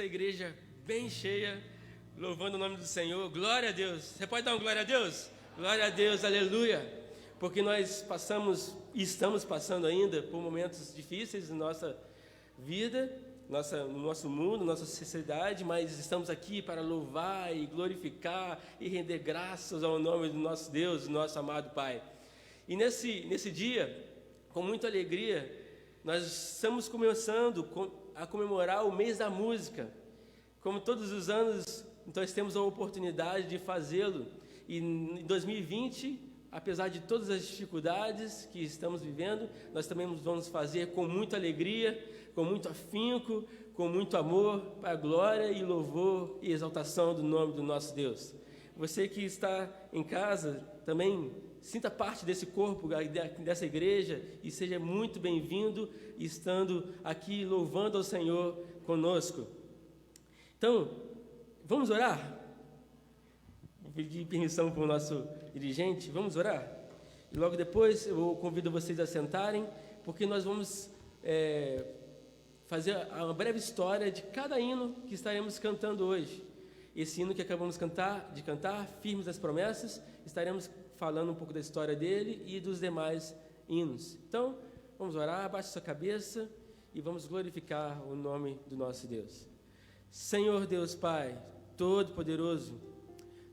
essa igreja bem cheia, louvando o nome do Senhor. Glória a Deus. Você pode dar um glória a Deus? Glória a Deus, aleluia. Porque nós passamos e estamos passando ainda por momentos difíceis na nossa vida, no nosso mundo, nossa sociedade, mas estamos aqui para louvar e glorificar e render graças ao nome do nosso Deus, do nosso amado Pai. E nesse dia, com muita alegria, nós estamos começando a comemorar o mês da música. Como todos os anos, nós temos a oportunidade de fazê-lo. E em 2020, apesar de todas as dificuldades que estamos vivendo, nós também vamos fazer com muita alegria, com muito afinco, com muito amor, para a glória e louvor e exaltação do nome do nosso Deus. Você que está em casa também sinta parte desse corpo, dessa igreja, e seja muito bem-vindo, estando aqui louvando ao Senhor conosco. Então, vamos orar? Vou pedir permissão para o nosso dirigente, vamos orar? E logo depois eu convido vocês a sentarem, porque nós vamos fazer uma breve história de cada hino que estaremos cantando hoje. Esse hino que acabamos de cantar, Firmes das Promessas, estaremos falando um pouco da história dele e dos demais hinos. Então, vamos orar, abaixe sua cabeça e vamos glorificar o nome do nosso Deus. Senhor Deus Pai, Todo-Poderoso,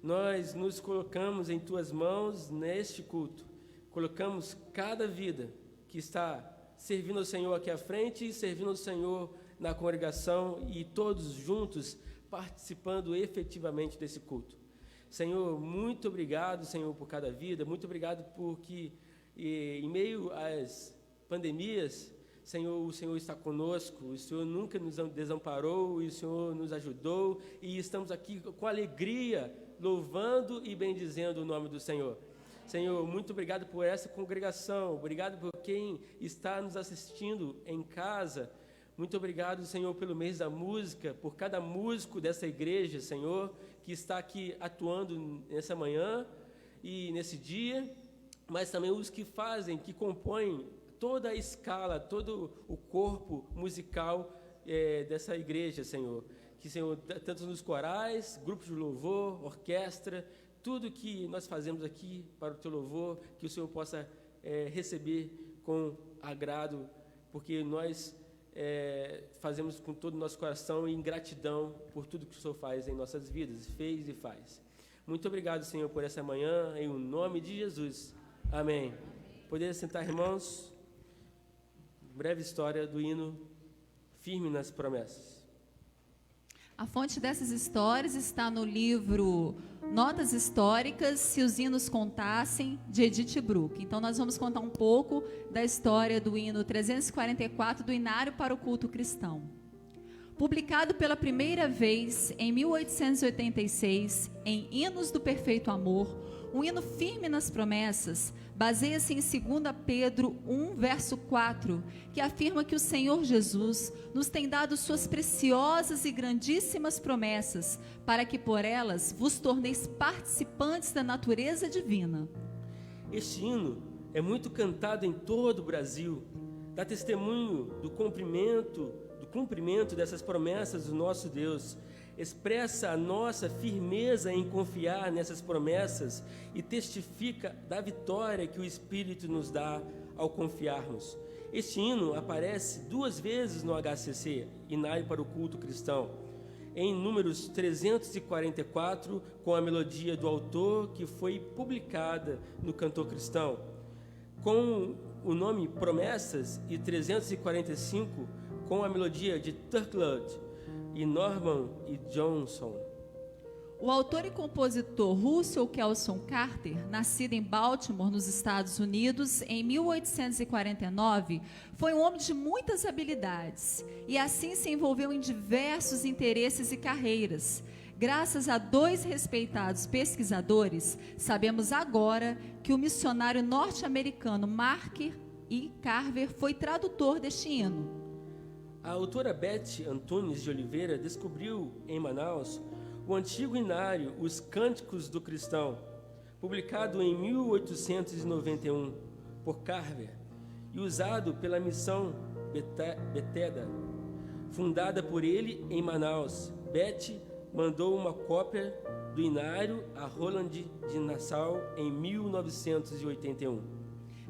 nós nos colocamos em Tuas mãos neste culto. Colocamos cada vida que está servindo ao Senhor aqui à frente e servindo ao Senhor na congregação e todos juntos participando efetivamente desse culto. Senhor, muito obrigado, Senhor, por cada vida, muito obrigado porque em meio às pandemias, Senhor, o Senhor está conosco, o Senhor nunca nos desamparou, e o Senhor nos ajudou, e estamos aqui com alegria, louvando e bendizendo o nome do Senhor. Senhor, muito obrigado por essa congregação, obrigado por quem está nos assistindo em casa. Muito obrigado, Senhor, pelo mês da música, por cada músico dessa igreja, Senhor, que está aqui atuando nessa manhã e nesse dia, mas também os que fazem, que compõem toda a escala, todo o corpo musical dessa igreja, Senhor. Que, Senhor, tanto nos corais, grupos de louvor, orquestra, tudo que nós fazemos aqui para o Teu louvor, que o Senhor possa receber com agrado, porque nós fazemos com todo o nosso coração e em gratidão por tudo que o Senhor faz em nossas vidas, fez e faz. Muito obrigado, Senhor, por essa manhã, em nome de Jesus. Amém. Poder sentar, irmãos? Breve história do hino Firme nas Promessas. A fonte dessas histórias está no livro Notas Históricas, Se os Hinos Contassem, de Edith Bruck. Então, nós vamos contar um pouco da história do hino 344 do Inário para o Culto Cristão. Publicado pela primeira vez em 1886 em Hinos do Perfeito Amor, um hino firme nas promessas baseia-se em 2 Pedro 1, verso 4, que afirma que o Senhor Jesus nos tem dado suas preciosas e grandíssimas promessas, para que por elas vos torneis participantes da natureza divina. Este hino é muito cantado em todo o Brasil, dá testemunho do cumprimento dessas promessas do nosso Deus, expressa a nossa firmeza em confiar nessas promessas e testifica da vitória que o Espírito nos dá ao confiarmos. Este hino aparece 2 vezes no HCC, Inário para o Culto Cristão, em números 344, com a melodia do autor que foi publicada no Cantor Cristão, com o nome Promessas, e 345 com a melodia de Turklood e Norman e Johnson. O autor e compositor Russell Kelson Carter, nascido em Baltimore, nos Estados Unidos, em 1849, foi um homem de muitas habilidades e assim se envolveu em diversos interesses e carreiras. Graças a 2 respeitados pesquisadores, sabemos agora que o missionário norte-americano Mark E. Carver foi tradutor deste hino. A autora Beth Antunes de Oliveira descobriu em Manaus o antigo inário Os Cânticos do Cristão, publicado em 1891 por Carver e usado pela missão Bethesda. fundada por ele em Manaus. Betty mandou uma cópia do Inário a Roland de Nassau em 1981.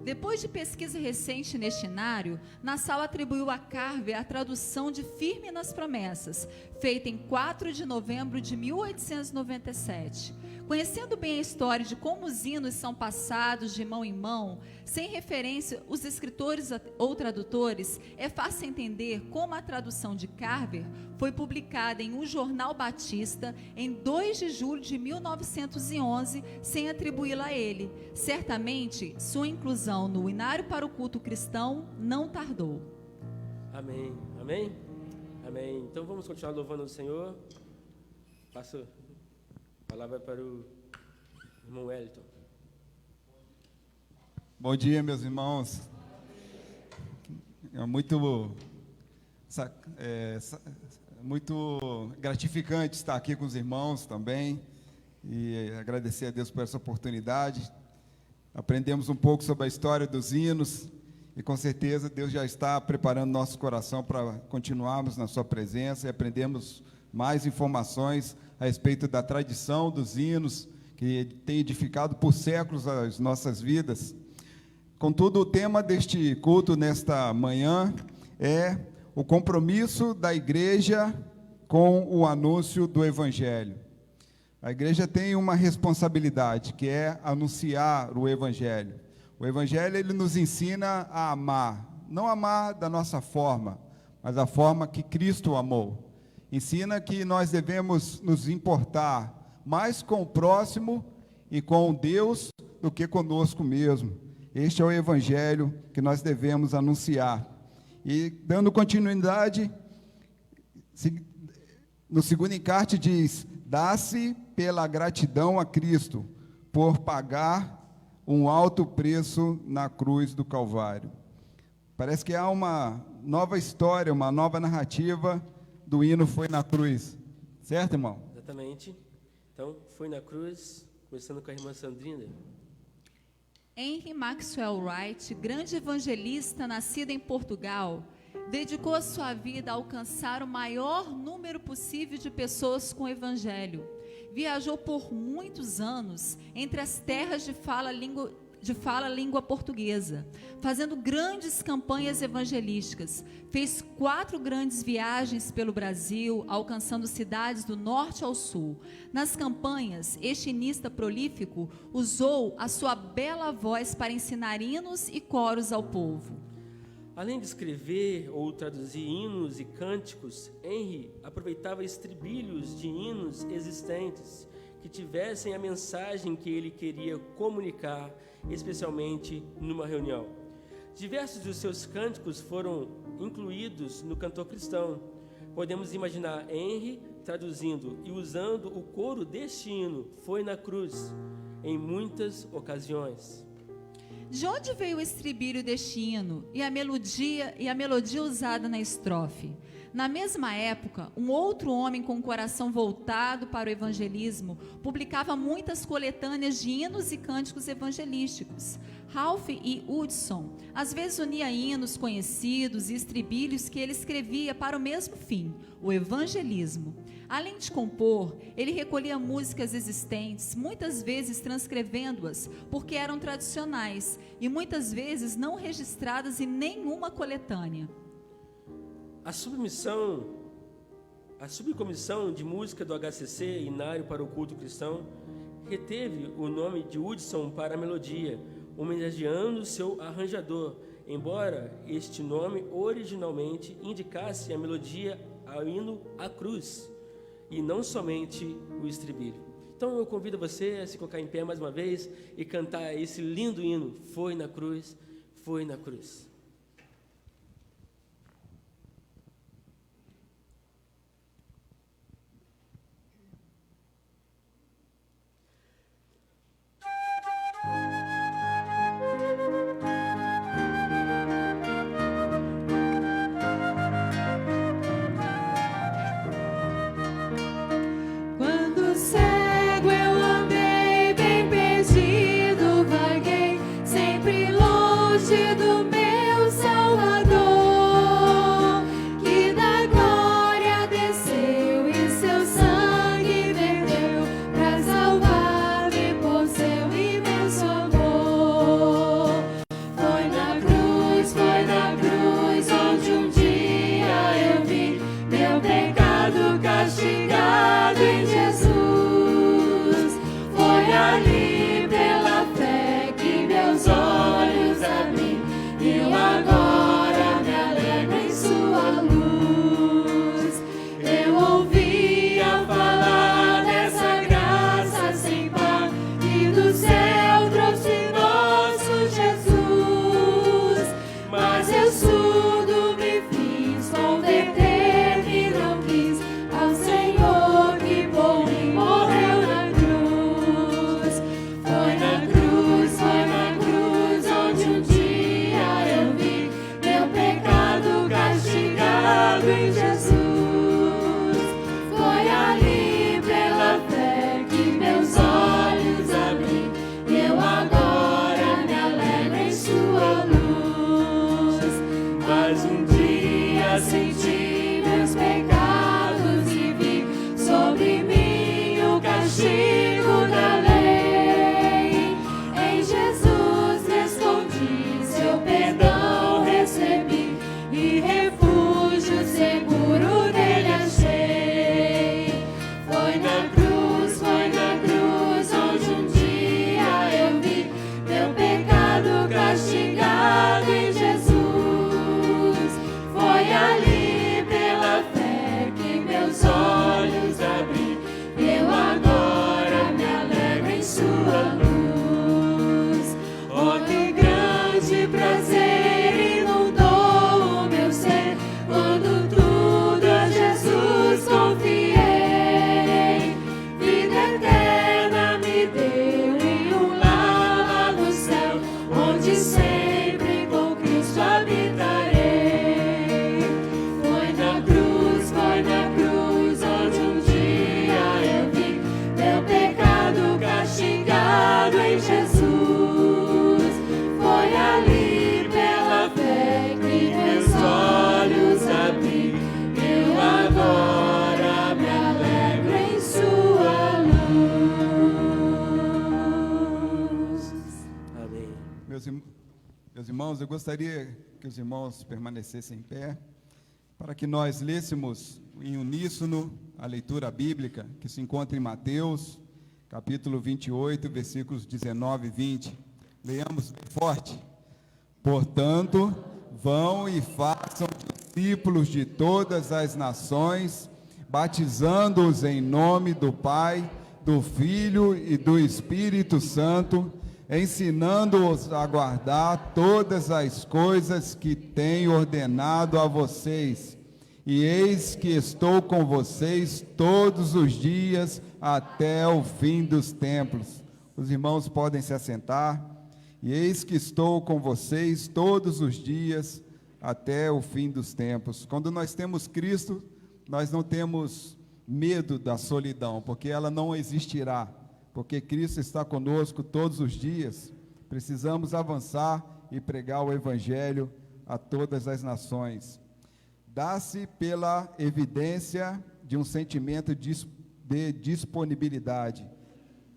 Depois de pesquisa recente neste inário, Nassau atribuiu a Carver a tradução de Firme nas Promessas, feita em 4 de novembro de 1897. Conhecendo bem a história de como os hinos são passados de mão em mão, sem referência os escritores ou tradutores, é fácil entender como a tradução de Carver foi publicada em um jornal batista em 2 de julho de 1911, sem atribuí-la a ele. Certamente, sua inclusão no Inário para o Culto Cristão não tardou. Amém. Amém? Amém. Então vamos continuar louvando o Senhor. Passo a palavra para o irmão Wellington. Bom dia, meus irmãos. É muito gratificante estar aqui com os irmãos também e agradecer a Deus por essa oportunidade. Aprendemos um pouco sobre a história dos hinos e com certeza Deus já está preparando nosso coração para continuarmos na sua presença e aprendermos mais informações a respeito da tradição dos hinos que tem edificado por séculos as nossas vidas. Contudo, o tema deste culto nesta manhã é o compromisso da igreja com o anúncio do Evangelho. A igreja tem uma responsabilidade, que é anunciar o Evangelho. O Evangelho, ele nos ensina a amar, não amar da nossa forma, mas a forma que Cristo amou. Ensina que nós devemos nos importar mais com o próximo e com Deus do que conosco mesmo. Este é o Evangelho que nós devemos anunciar. E, dando continuidade, no segundo encarte diz: dá-se pela gratidão a Cristo, por pagar um alto preço na cruz do Calvário. Parece que há uma nova história, uma nova narrativa do hino Foi na Cruz. Certo, irmão? Exatamente. Então, Foi na Cruz, começando com a irmã Sandrina. Henry Maxwell Wright, grande evangelista nascido em Portugal, dedicou a sua vida a alcançar o maior número possível de pessoas com o evangelho. Viajou por muitos anos entre as terras de fala língua portuguesa, fazendo grandes campanhas evangelísticas. Fez 4 grandes viagens pelo Brasil, alcançando cidades do norte ao sul. Nas campanhas, este hinista prolífico usou a sua bela voz para ensinar hinos e coros ao povo. Além de escrever ou traduzir hinos e cânticos, Henry aproveitava estribilhos de hinos existentes que tivessem a mensagem que ele queria comunicar, especialmente numa reunião. Diversos dos seus cânticos foram incluídos no Cantor Cristão. Podemos imaginar Henry traduzindo e usando o coro deste hino, Foi na Cruz, em muitas ocasiões. De onde veio o estribilho deste hino e a melodia usada na estrofe? Na mesma época, um outro homem com o coração voltado para o evangelismo publicava muitas coletâneas de hinos e cânticos evangelísticos. Ralph E. Hudson às vezes unia hinos conhecidos e estribilhos que ele escrevia para o mesmo fim, o evangelismo. Além de compor, ele recolhia músicas existentes, muitas vezes transcrevendo-as, porque eram tradicionais, e muitas vezes não registradas em nenhuma coletânea. A subcomissão de música do HCC, Inário para o Culto Cristão, reteve o nome de Hudson para a melodia, homenageando seu arranjador, embora este nome originalmente indicasse a melodia ao hino A Cruz, e não somente o estribilho. Então eu convido você a se colocar em pé mais uma vez e cantar esse lindo hino, Foi na Cruz, Foi na Cruz. Do meu em Jesus. Foi ali pela fé que meus olhos abri. Eu agora me alegro em sua luz. Amém. Meus irmãos, eu gostaria que os irmãos permanecessem em pé, para que nós lêssemos em uníssono a leitura bíblica, que se encontra em Mateus, capítulo 28, versículos 19 e 20. Leiamos bem forte. Portanto, vão e façam discípulos de todas as nações, batizando-os em nome do Pai, do Filho e do Espírito Santo, ensinando-os a guardar todas as coisas que tenho ordenado a vocês. E eis que estou com vocês todos os dias até o fim dos tempos. Os irmãos podem se assentar. E eis que estou com vocês todos os dias até o fim dos tempos. Quando nós temos Cristo, nós não temos medo da solidão, porque ela não existirá. Porque Cristo está conosco todos os dias. Precisamos avançar e pregar o Evangelho a todas as nações. Dá-se pela evidência de um sentimento de disponibilidade.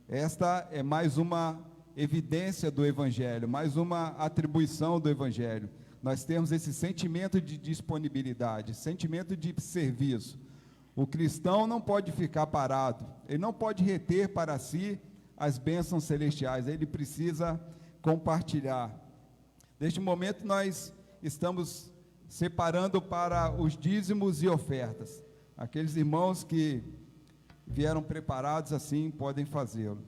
Esta é mais uma evidência do Evangelho, mais uma atribuição do Evangelho. Nós temos esse sentimento de disponibilidade, sentimento de serviço. O cristão não pode ficar parado, ele não pode reter para si as bênçãos celestiais, ele precisa compartilhar. Neste momento nós estamos separando para os dízimos e ofertas. Aqueles irmãos que vieram preparados assim podem fazê-lo.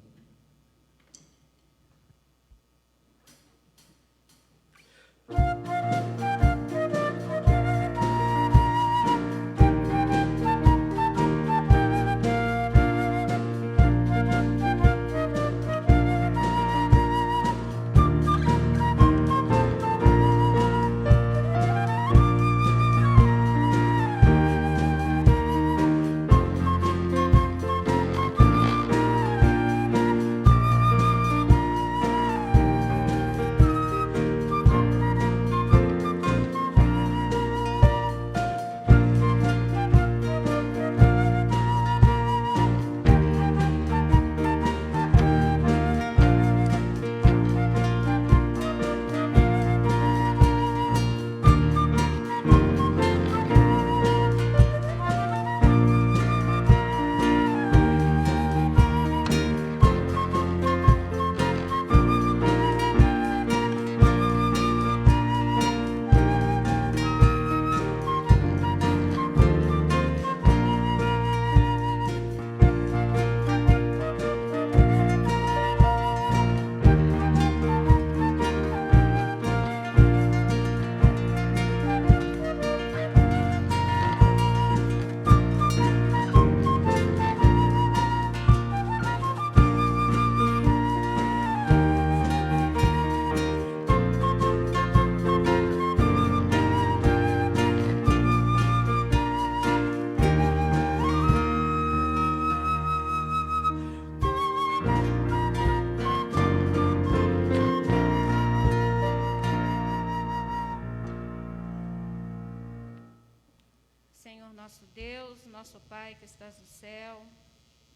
nosso Deus, nosso Pai que estás no céu,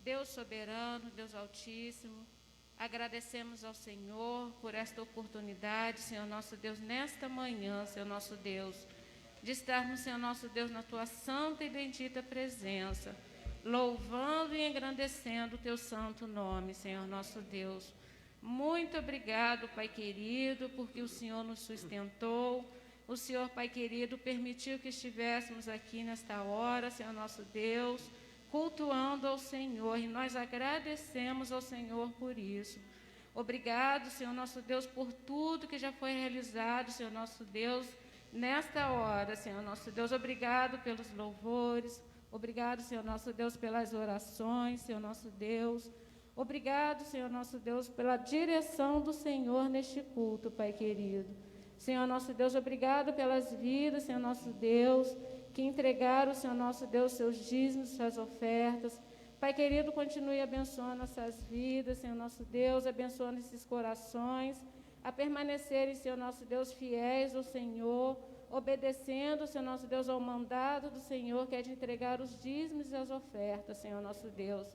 Deus soberano, Deus altíssimo, agradecemos ao Senhor por esta oportunidade, Senhor nosso Deus, nesta manhã, Senhor nosso Deus, de estarmos, Senhor nosso Deus, na Tua santa e bendita presença, louvando e engrandecendo o Teu santo nome, Senhor nosso Deus. Muito obrigado, Pai querido, porque o Senhor nos sustentou. O Senhor, Pai querido, permitiu que estivéssemos aqui nesta hora, Senhor nosso Deus, cultuando ao Senhor, e nós agradecemos ao Senhor por isso. Obrigado, Senhor nosso Deus, por tudo que já foi realizado, Senhor nosso Deus, nesta hora, Senhor nosso Deus. Obrigado pelos louvores, obrigado, Senhor nosso Deus, pelas orações, Senhor nosso Deus. Obrigado, Senhor nosso Deus, pela direção do Senhor neste culto, Pai querido. Senhor nosso Deus, obrigado pelas vidas, Senhor nosso Deus, que entregaram, Senhor nosso Deus, seus dízimos, suas ofertas. Pai querido, continue abençoando nossas vidas, Senhor nosso Deus, abençoando esses corações, a permanecerem, Senhor nosso Deus, fiéis ao Senhor, obedecendo, Senhor nosso Deus, ao mandado do Senhor, que é de entregar os dízimos e as ofertas, Senhor nosso Deus.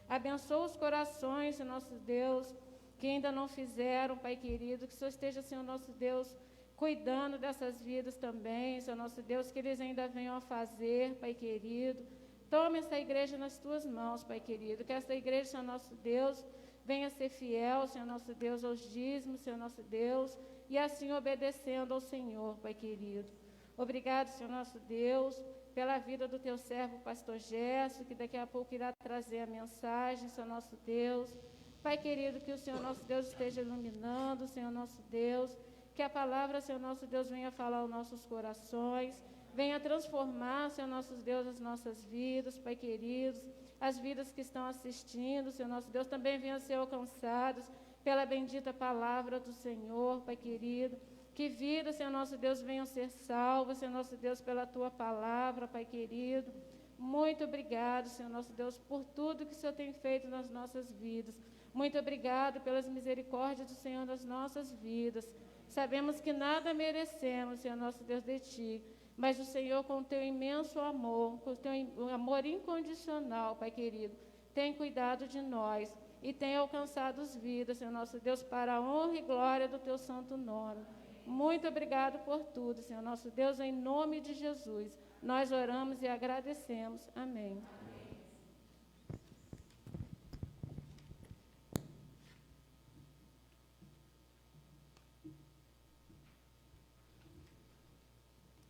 Abençoa os corações, Senhor nosso Deus, que ainda não fizeram, Pai querido, que o Senhor esteja, Senhor nosso Deus, cuidando dessas vidas também, Senhor nosso Deus, que eles ainda venham a fazer, Pai querido. Toma essa igreja nas tuas mãos, Pai querido, que essa igreja, Senhor nosso Deus, venha ser fiel, Senhor nosso Deus, aos dízimos, Senhor nosso Deus, e assim obedecendo ao Senhor, Pai querido. Obrigado, Senhor nosso Deus, pela vida do teu servo, pastor Gerson, que daqui a pouco irá trazer a mensagem, Senhor nosso Deus. Pai querido, que o Senhor nosso Deus esteja iluminando, Senhor nosso Deus, que a palavra, Senhor nosso Deus, venha falar aos nossos corações, venha transformar, Senhor nosso Deus, as nossas vidas, Pai queridos, as vidas que estão assistindo, Senhor nosso Deus, também venham a ser alcançados pela bendita palavra do Senhor, Pai querido. Que vidas, Senhor nosso Deus, venham ser salvas, Senhor nosso Deus, pela Tua palavra, Pai querido. Muito obrigado, Senhor nosso Deus, por tudo que o Senhor tem feito nas nossas vidas. Muito obrigado pelas misericórdias do Senhor nas nossas vidas. Sabemos que nada merecemos, Senhor nosso Deus, de Ti, mas o Senhor, com o Teu imenso amor, com o Teu amor incondicional, Pai querido, tem cuidado de nós e tem alcançado as vidas, Senhor nosso Deus, para a honra e glória do Teu santo nome. Muito obrigado por tudo, Senhor nosso Deus, em nome de Jesus. Nós oramos e agradecemos. Amém.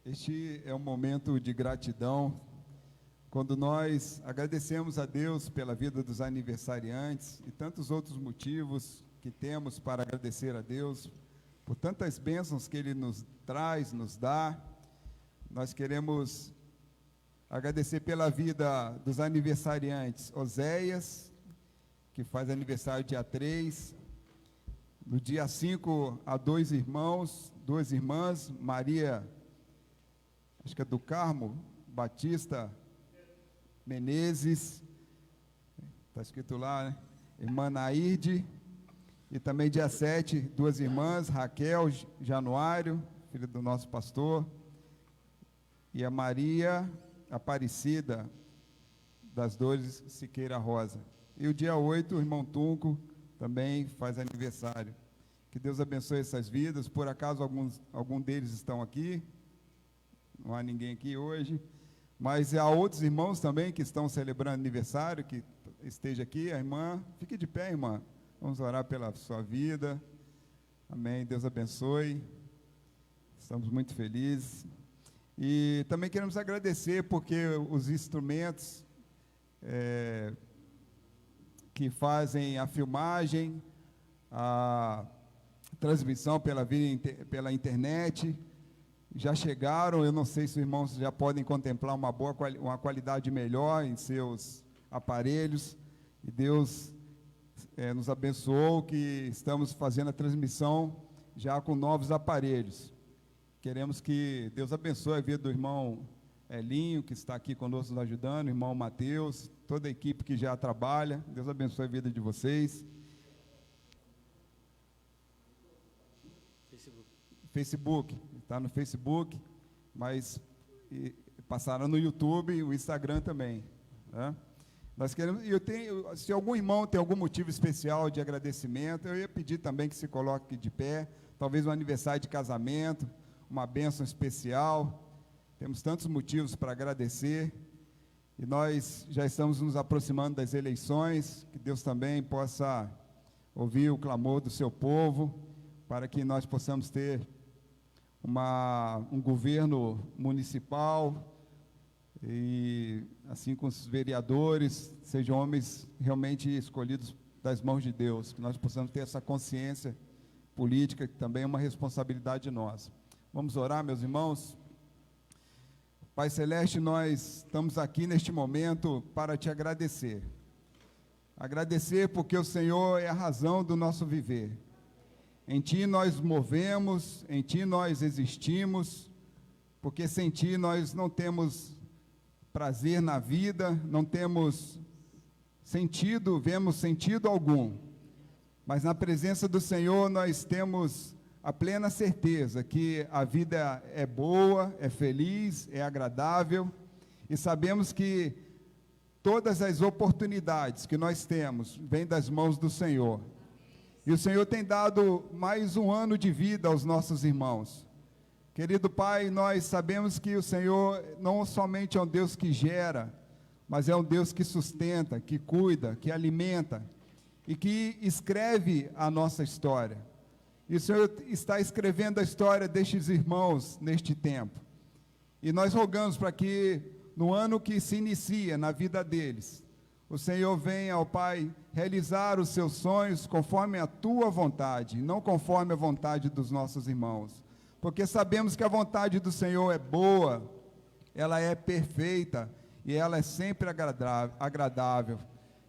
Este é um momento de gratidão, quando nós agradecemos a Deus pela vida dos aniversariantes e tantos outros motivos que temos para agradecer a Deus, por tantas bênçãos que Ele nos traz, nos dá. Nós queremos agradecer pela vida dos aniversariantes. Oséias, que faz aniversário dia 3. No dia 5, há 2 irmãos, 2 irmãs, Maria, acho que é do Carmo, Batista Menezes, está escrito lá, né? Irmã Nairde. E também dia 7, 2 irmãs, Raquel Januário, filha do nosso pastor, e a Maria Aparecida das Dores Siqueira Rosa. E o dia 8, o irmão Tunco também faz aniversário. Que Deus abençoe essas vidas. Por acaso algum deles estão aqui, não há ninguém aqui hoje, mas há outros irmãos também que estão celebrando aniversário, que esteja aqui. A irmã, fique de pé, irmã. Vamos orar pela sua vida. Amém. Deus abençoe. Estamos muito felizes. E também queremos agradecer porque os instrumentos que fazem a filmagem, a transmissão pela internet, já chegaram. Eu não sei se os irmãos já podem contemplar uma qualidade melhor em seus aparelhos. E Deus nos abençoou que estamos fazendo a transmissão já com novos aparelhos. Queremos que Deus abençoe a vida do irmão Elinho, que está aqui conosco nos ajudando, o irmão Mateus, toda a equipe que já trabalha. Deus abençoe a vida de vocês. Facebook, está no Facebook, mas passará no YouTube e o Instagram também, né? Nós queremos, se algum irmão tem algum motivo especial de agradecimento, eu ia pedir também que se coloque de pé, talvez um aniversário de casamento, uma bênção especial. Temos tantos motivos para agradecer, e nós já estamos nos aproximando das eleições, que Deus também possa ouvir o clamor do seu povo, para que nós possamos ter um governo municipal, e assim com os vereadores, sejam homens realmente escolhidos das mãos de Deus, que nós possamos ter essa consciência política, que também é uma responsabilidade nossa. Vamos orar, meus irmãos. Pai Celeste, nós estamos aqui neste momento para te agradecer. Agradecer porque o Senhor é a razão do nosso viver. Em Ti nós movemos, em Ti nós existimos, porque sem Ti nós não temos prazer na vida, não temos vemos sentido algum, mas na presença do Senhor nós temos a plena certeza que a vida é boa, é feliz, é agradável, e sabemos que todas as oportunidades que nós temos vêm das mãos do Senhor. E o Senhor tem dado mais um ano de vida aos nossos irmãos. Querido Pai, nós sabemos que o Senhor não somente é um Deus que gera, mas é um Deus que sustenta, que cuida, que alimenta e que escreve a nossa história. E o Senhor está escrevendo a história destes irmãos neste tempo. E nós rogamos para que no ano que se inicia na vida deles, o Senhor venha, ó Pai, realizar os seus sonhos conforme a Tua vontade, não conforme a vontade dos nossos irmãos. Porque sabemos que a vontade do Senhor é boa, ela é perfeita e ela é sempre agradável.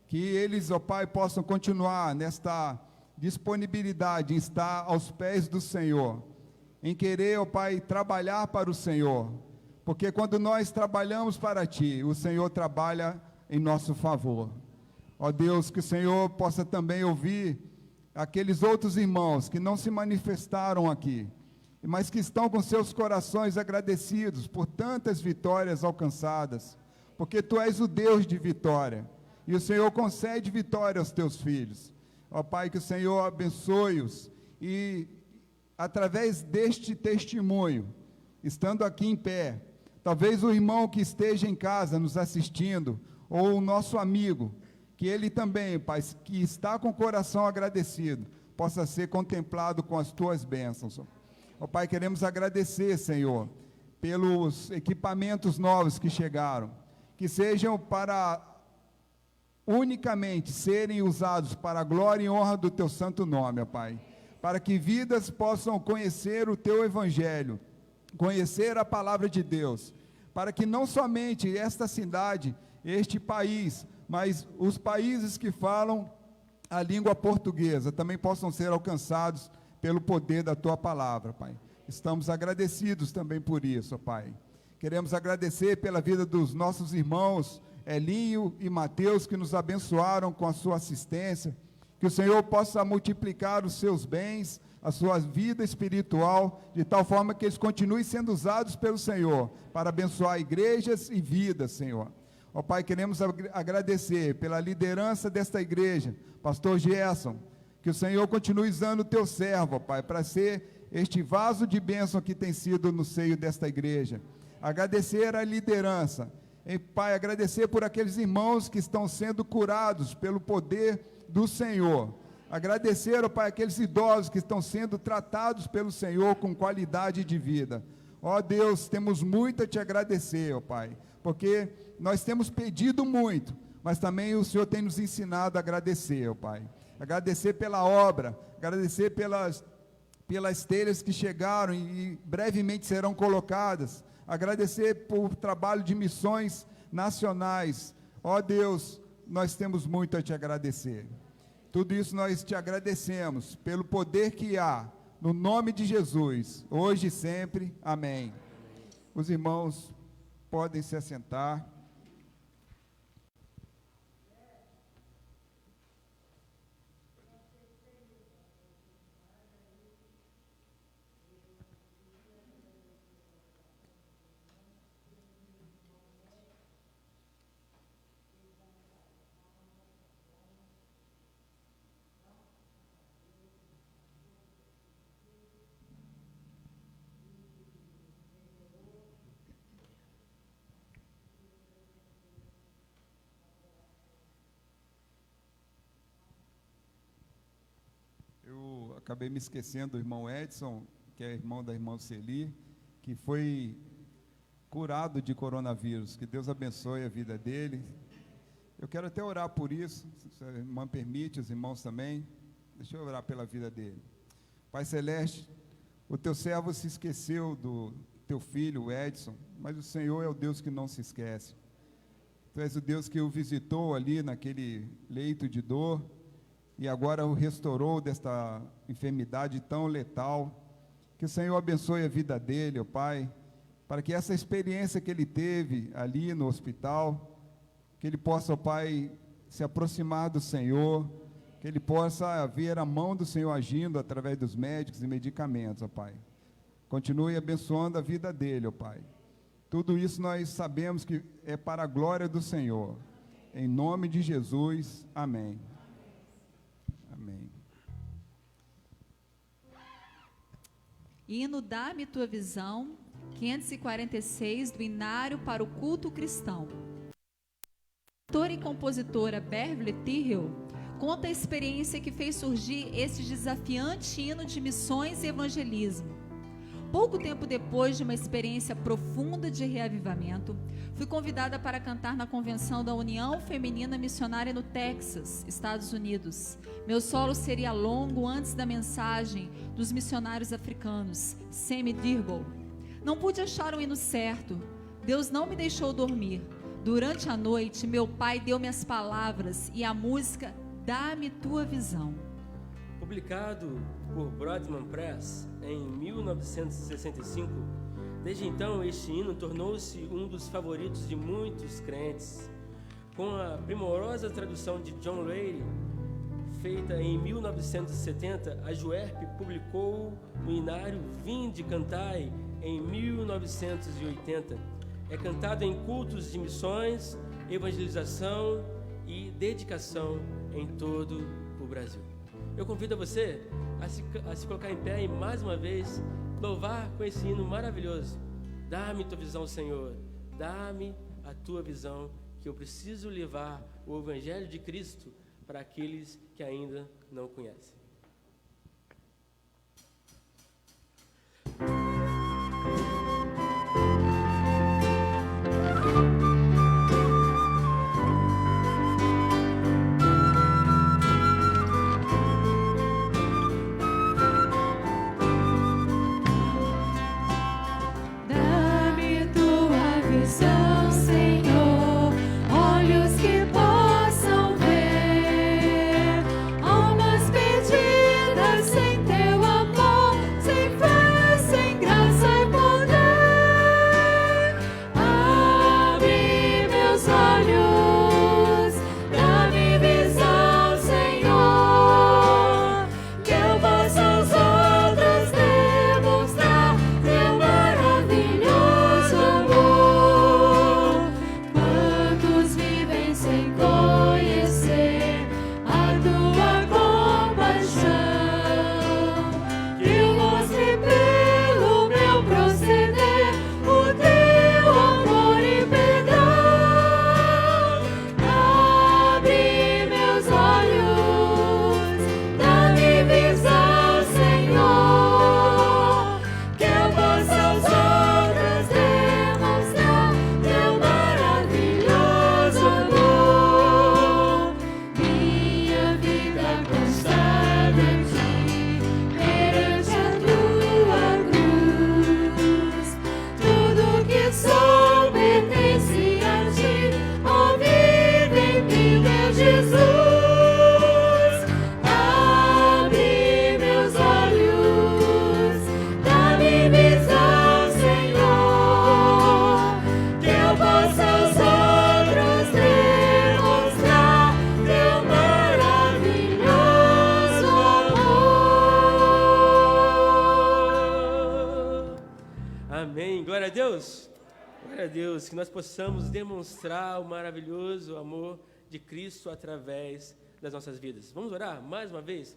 Que eles, ó Pai, possam continuar nesta disponibilidade em estar aos pés do Senhor, em querer, ó Pai, trabalhar para o Senhor, porque quando nós trabalhamos para Ti, o Senhor trabalha em nosso favor. Ó Deus, que o Senhor possa também ouvir aqueles outros irmãos que não se manifestaram aqui, mas que estão com seus corações agradecidos por tantas vitórias alcançadas, porque Tu és o Deus de vitória, e o Senhor concede vitória aos Teus filhos. Ó Pai, que o Senhor abençoe-os, e através deste testemunho, estando aqui em pé, talvez o irmão que esteja em casa nos assistindo, ou o nosso amigo, que ele também, Pai, que está com o coração agradecido, possa ser contemplado com as Tuas bênçãos. Ó Pai, queremos agradecer, Senhor, pelos equipamentos novos que chegaram, que sejam para unicamente serem usados para a glória e honra do Teu santo nome, ó Pai, para que vidas possam conhecer o Teu Evangelho, conhecer a palavra de Deus, para que não somente esta cidade, este país, mas os países que falam a língua portuguesa também possam ser alcançados pelo poder da Tua palavra, Pai. Estamos agradecidos também por isso, ó Pai. Queremos agradecer pela vida dos nossos irmãos Elinho e Mateus, que nos abençoaram com a sua assistência, que o Senhor possa multiplicar os seus bens, a sua vida espiritual, de tal forma que eles continuem sendo usados pelo Senhor, para abençoar igrejas e vidas, Senhor. Ó Pai, queremos agradecer pela liderança desta igreja, pastor Gerson, que o Senhor continue usando o Teu servo, ó Pai, para ser este vaso de bênção que tem sido no seio desta igreja. Agradecer a liderança, Pai, agradecer por aqueles irmãos que estão sendo curados pelo poder do Senhor. Agradecer, ó Pai, aqueles idosos que estão sendo tratados pelo Senhor com qualidade de vida. Ó Deus, temos muito a Te agradecer, ó Pai, porque nós temos pedido muito, mas também o Senhor tem nos ensinado a agradecer, ó Pai. Agradecer pela obra, agradecer pelas telhas que chegaram e brevemente serão colocadas, agradecer por trabalho de missões nacionais. Ó Deus, nós temos muito a Te agradecer. Tudo isso nós Te agradecemos pelo poder que há, no nome de Jesus, hoje e sempre. Amém. Os irmãos podem se assentar. Acabei me esquecendo do irmão Edson, que é irmão da irmã Celi, que foi curado de coronavírus. Que Deus abençoe a vida dele. Eu quero até orar por isso, se a irmã permite, os irmãos também. Deixa eu orar pela vida dele. Pai Celeste, o Teu servo se esqueceu do Teu filho, o Edson, mas o Senhor é o Deus que não se esquece. Tu és o Deus que o visitou ali naquele leito de dor, e agora o restaurou desta enfermidade tão letal. Que o Senhor abençoe a vida dele, ó Pai, para que essa experiência que ele teve ali no hospital, que ele possa, ó Pai, se aproximar do Senhor, que ele possa ver a mão do Senhor agindo através dos médicos e medicamentos, ó Pai. Continue abençoando a vida dele, ó Pai. Tudo isso nós sabemos que é para a glória do Senhor. Em nome de Jesus, amém. Amém. Hino Dá-me Tua Visão, 546, do Inário para o Culto Cristão. A cantora e compositora Beverly Tyrrell conta a experiência que fez surgir esse desafiante hino de missões e evangelismo. Pouco tempo depois de uma experiência profunda de reavivamento, fui convidada para cantar na convenção da União Feminina Missionária no Texas, Estados Unidos. Meu solo seria longo antes da mensagem dos missionários africanos, Semi Dirbo. Não pude achar o hino certo. Deus não me deixou dormir. Durante a noite, meu pai deu-me as palavras e a música Dá-me Tua Visão. Publicado por Broadman Press em 1965, desde então este hino tornou-se um dos favoritos de muitos crentes. Com a primorosa tradução de John Ray, feita em 1970, a Juerp publicou o hinário Vinde Cantai em 1980. É cantado em cultos de missões, evangelização e dedicação em todo o Brasil. Eu convido você a se colocar em pé e mais uma vez louvar com esse hino maravilhoso. Dá-me tua visão, Senhor. Dá-me a tua visão, que eu preciso levar o Evangelho de Cristo para aqueles que ainda não conhecem. Glória a Deus. Glória a Deus, que nós possamos demonstrar o maravilhoso amor de Cristo através das nossas vidas. Vamos orar mais uma vez?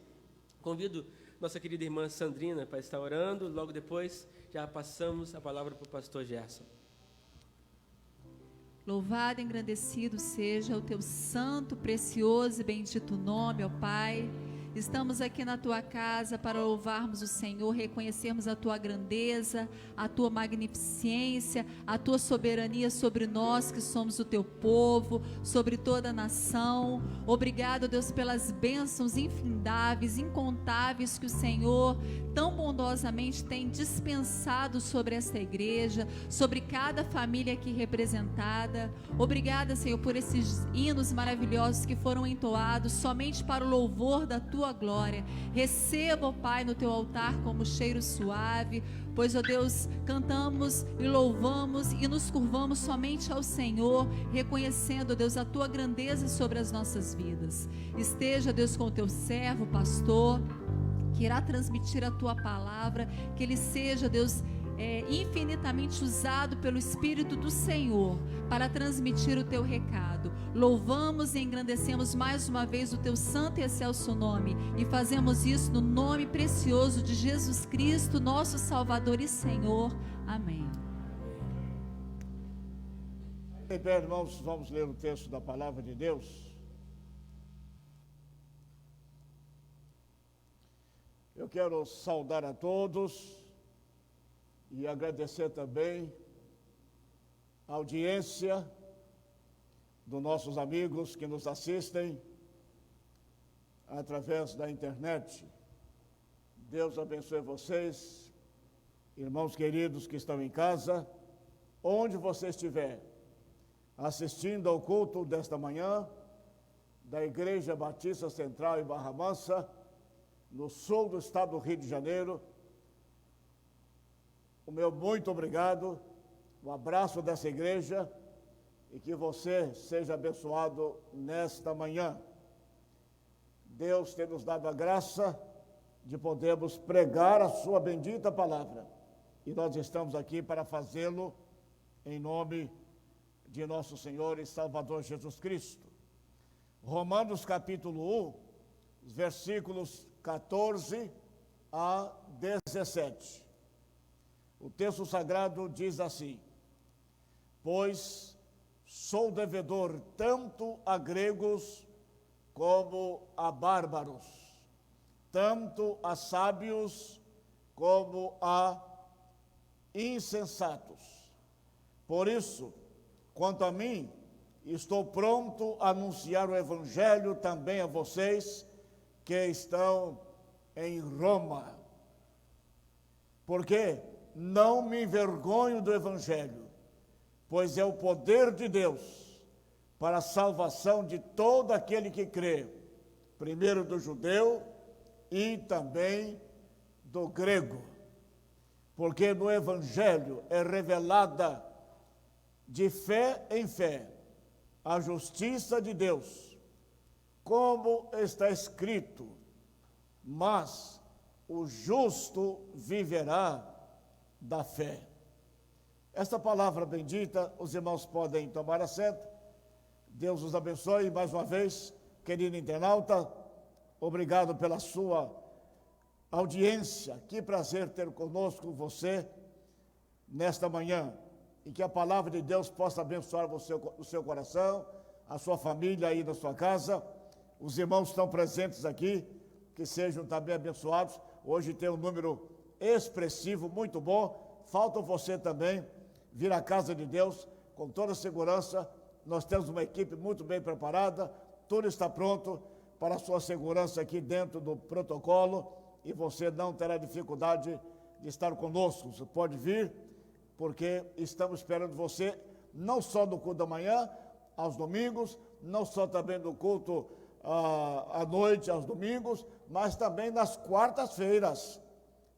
Convido nossa querida irmã Sandrina para estar orando. Logo depois já passamos a palavra para o pastor Gerson. Louvado e engrandecido seja o teu santo, precioso e bendito nome, ó Pai. Estamos aqui na tua casa para louvarmos o Senhor, reconhecermos a tua grandeza, a tua magnificência, a tua soberania sobre nós que somos o teu povo, sobre toda a nação. Obrigado, Deus, pelas bênçãos infindáveis, incontáveis que o Senhor tão bondosamente tem dispensado sobre esta igreja, sobre cada família aqui representada. Obrigada, Senhor, por esses hinos maravilhosos que foram entoados somente para o louvor da tua tua glória. Receba, ó Pai, no teu altar como cheiro suave, pois, ó Deus, cantamos e louvamos e nos curvamos somente ao Senhor, reconhecendo, ó Deus, a tua grandeza sobre as nossas vidas. Esteja, Deus, com o teu servo, pastor, que irá transmitir a tua palavra, que ele seja, Deus, infinitamente usado pelo Espírito do Senhor para transmitir o teu recado. Louvamos e engrandecemos mais uma vez o teu santo e excelso nome, e fazemos isso no nome precioso de Jesus Cristo, nosso Salvador e Senhor. Amém. Bem, irmãos, vamos ler o texto da palavra de Deus. Eu quero saudar a todos e agradecer também a audiência dos nossos amigos que nos assistem através da internet. Deus abençoe vocês, irmãos queridos que estão em casa, onde você estiver, assistindo ao culto desta manhã da Igreja Batista Central em Barra Mansa, no sul do estado do Rio de Janeiro. O meu muito obrigado, um abraço dessa igreja, e que você seja abençoado nesta manhã. Deus tem nos dado a graça de podermos pregar a sua bendita palavra, e nós estamos aqui para fazê-lo em nome de nosso Senhor e Salvador Jesus Cristo. Romanos capítulo 1, versículos 14 a 17. O texto sagrado diz assim: pois sou devedor tanto a gregos como a bárbaros, tanto a sábios como a insensatos. Por isso, quanto a mim, estou pronto a anunciar o evangelho também a vocês que estão em Roma. Porque não me envergonho do evangelho, pois é o poder de Deus para a salvação de todo aquele que crê, primeiro do judeu e também do grego. Porque no evangelho é revelada de fé em fé a justiça de Deus, como está escrito: mas o justo viverá da fé. Esta palavra bendita, os irmãos podem tomar assento. Deus os abençoe mais uma vez, querido internauta. Obrigado pela sua audiência. Que prazer ter conosco você nesta manhã. E que a palavra de Deus possa abençoar o seu coração, a sua família aí na sua casa. Os irmãos estão presentes aqui, que sejam também abençoados. Hoje tem um número expressivo, muito bom. Falta você também vir à casa de Deus com toda segurança. Nós temos uma equipe muito bem preparada, tudo está pronto para a sua segurança aqui dentro do protocolo, e você não terá dificuldade de estar conosco. Você pode vir, porque estamos esperando você, não só no culto da manhã, aos domingos, não só também no culto à noite, aos domingos, mas também nas quartas-feiras.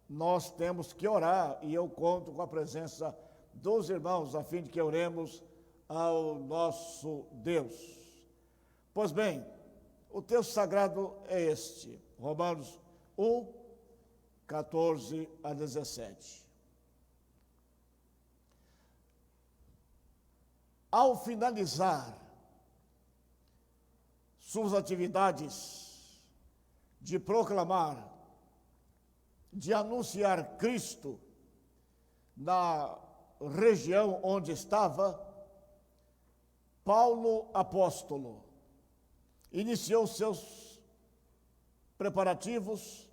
Nós temos que orar, e eu conto com a presença dos irmãos, a fim de que oremos ao nosso Deus. Pois bem, o texto sagrado é este, Romanos 1, 14 a 17. Ao finalizar suas atividades de proclamar, de anunciar Cristo na região onde estava, Paulo, apóstolo, iniciou seus preparativos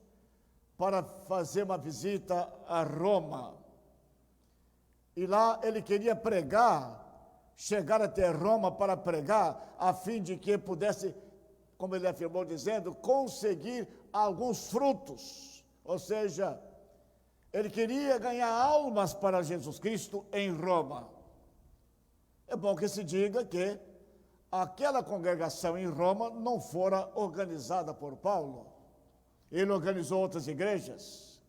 para fazer uma visita a Roma. E lá ele queria pregar, chegar até Roma para pregar, a fim de que pudesse, como ele afirmou dizendo, conseguir alguns frutos. Ou seja, ele queria ganhar almas para Jesus Cristo em Roma. É bom que se diga que aquela congregação em Roma não fora organizada por Paulo. Ele organizou outras igrejas,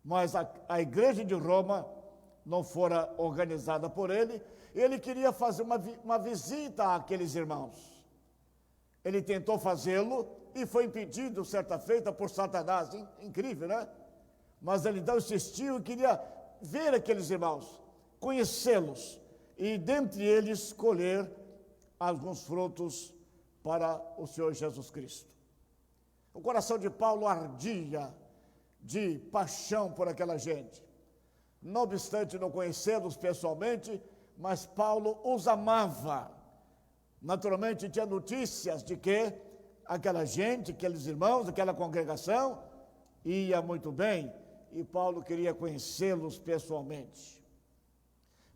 mas a igreja de Roma não fora organizada por ele. Ele queria fazer uma visita àqueles irmãos. Ele tentou fazê-lo e foi impedido, certa feita, por Satanás. Incrível, né? Mas ele então insistiu e queria ver aqueles irmãos, conhecê-los e, dentre eles, colher alguns frutos para o Senhor Jesus Cristo. O coração de Paulo ardia de paixão por aquela gente. Não obstante não conhecê-los pessoalmente, mas Paulo os amava. Naturalmente tinha notícias de que aquela gente, aqueles irmãos, aquela congregação ia muito bem, e Paulo queria conhecê-los pessoalmente.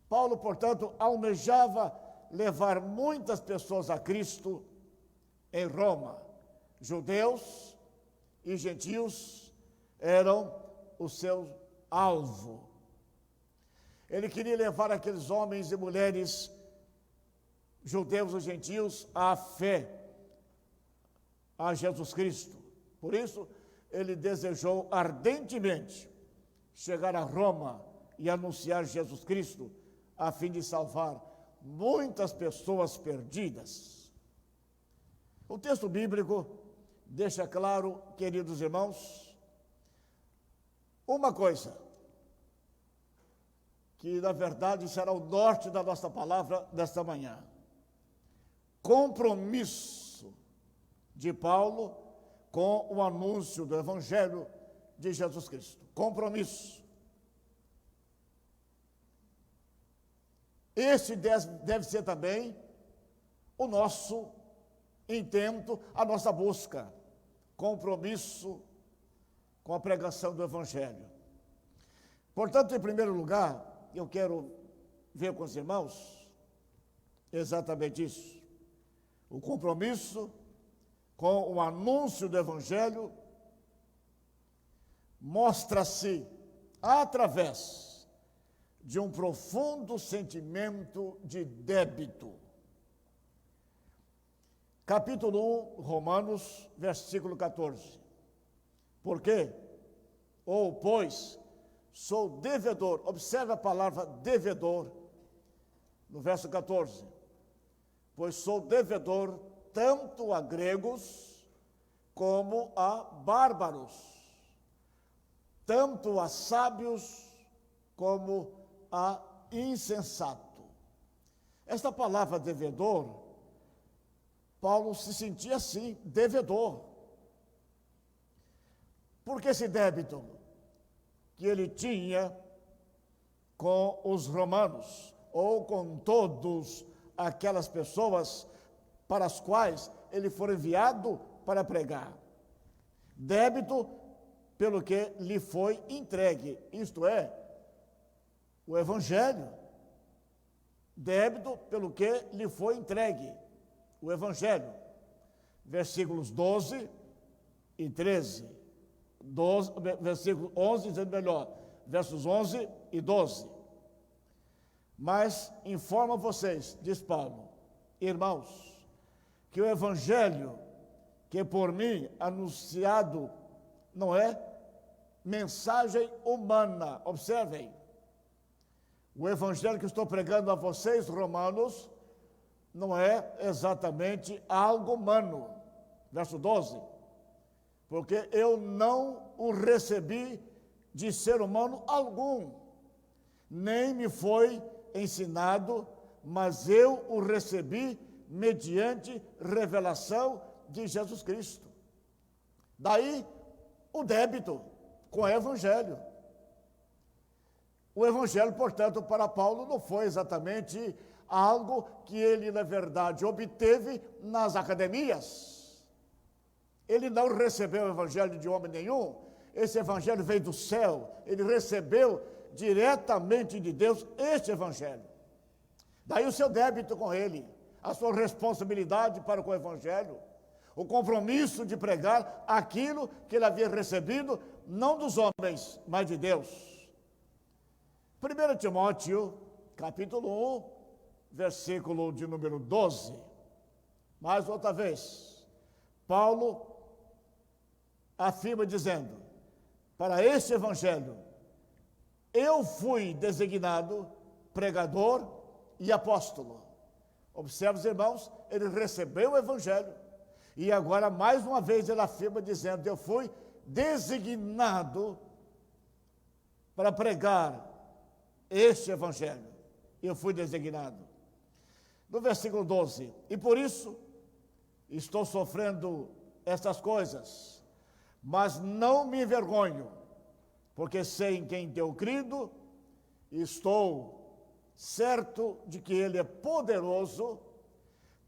Paulo, portanto, almejava levar muitas pessoas a Cristo em Roma. Judeus e gentios eram o seu alvo. Ele queria levar aqueles homens e mulheres, judeus e gentios, à fé, a Jesus Cristo. Por isso, ele desejou ardentemente chegar a Roma e anunciar Jesus Cristo, a fim de salvar muitas pessoas perdidas. O texto bíblico deixa claro, queridos irmãos, uma coisa, que na verdade será o norte da nossa palavra desta manhã. Compromisso de Paulo com o anúncio do Evangelho de Jesus Cristo. Compromisso. Esse deve ser também o nosso intento, a nossa busca. Compromisso com a pregação do Evangelho. Portanto, em primeiro lugar, eu quero ver com os irmãos exatamente isso. O compromisso com o anúncio do Evangelho mostra-se através de um profundo sentimento de débito. Capítulo 1, Romanos, versículo 14. Por quê? Ou, pois, sou devedor. Observe a palavra devedor no verso 14. Pois sou devedor tanto a gregos como a bárbaros, tanto a sábios como a insensato. Esta palavra devedor, Paulo se sentia assim, devedor. Porque esse débito que ele tinha com os romanos, ou com todas aquelas pessoas para as quais ele foi enviado para pregar. Débito pelo que lhe foi entregue, isto é, o Evangelho. Débito pelo que lhe foi entregue, o Evangelho. Versículos 12 e 13. Versículo 11, dizendo melhor, versos 11 e 12. Mas informo a vocês, diz Paulo, irmãos, que o Evangelho que por mim anunciado não é mensagem humana. Observem, o Evangelho que estou pregando a vocês, romanos, não é exatamente algo humano. Verso 12. Porque eu não o recebi de ser humano algum, nem me foi ensinado, mas eu o recebi mediante revelação de Jesus Cristo. Daí o débito com o Evangelho. O Evangelho, portanto, para Paulo não foi exatamente algo que ele, na verdade, obteve nas academias. Ele não recebeu o Evangelho de homem nenhum. Esse Evangelho veio do céu. Ele recebeu diretamente de Deus este Evangelho. Daí o seu débito com ele, a sua responsabilidade para com o Evangelho, o compromisso de pregar aquilo que ele havia recebido, não dos homens, mas de Deus. 1 Timóteo, capítulo 1, versículo de número 12. Mais outra vez, Paulo afirma dizendo: para este evangelho eu fui designado pregador e apóstolo. Observe, os irmãos, ele recebeu o evangelho e agora mais uma vez ele afirma dizendo: eu fui designado para pregar este evangelho. Eu fui designado. No versículo 12: e por isso estou sofrendo estas coisas, mas não me envergonho, porque sei em quem tenho crido, e estou certo de que Ele é poderoso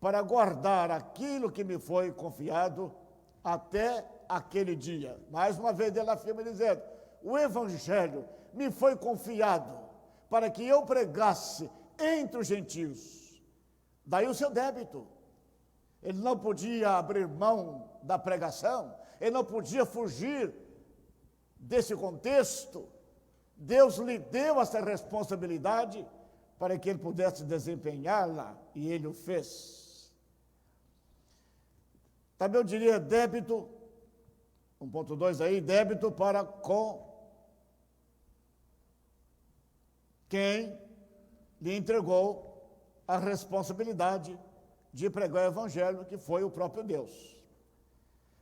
para guardar aquilo que me foi confiado até aquele dia. Mais uma vez ele afirma dizendo: o Evangelho me foi confiado para que eu pregasse entre os gentios. Daí o seu débito. Ele não podia abrir mão da pregação, ele não podia fugir desse contexto. Deus lhe deu essa responsabilidade para que ele pudesse desempenhá-la, e ele o fez. Também eu diria débito, 1.2 aí, débito para com quem lhe entregou a responsabilidade de pregar o evangelho, que foi o próprio Deus.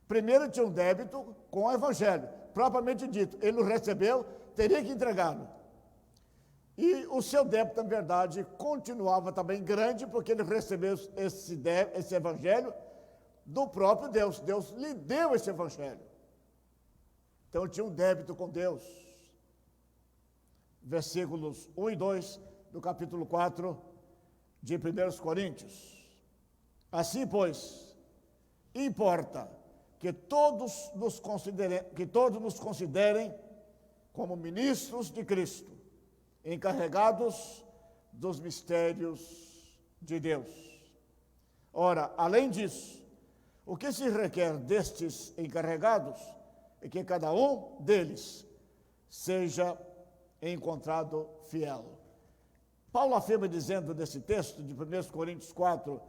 Primeiro tinha um débito com o evangelho, propriamente dito, ele o recebeu, teria que entregá-lo. E o seu débito, na verdade, continuava também grande, porque ele recebeu esse evangelho do próprio Deus. Deus lhe deu esse evangelho. Então tinha um débito com Deus. Versículos 1 e 2 do capítulo 4 de 1 Coríntios. Assim, pois, importa que todos nos considerem como ministros de Cristo, encarregados dos mistérios de Deus. Ora, além disso, o que se requer destes encarregados é que cada um deles seja encontrado fiel. Paulo afirma dizendo nesse texto de 1 Coríntios 4,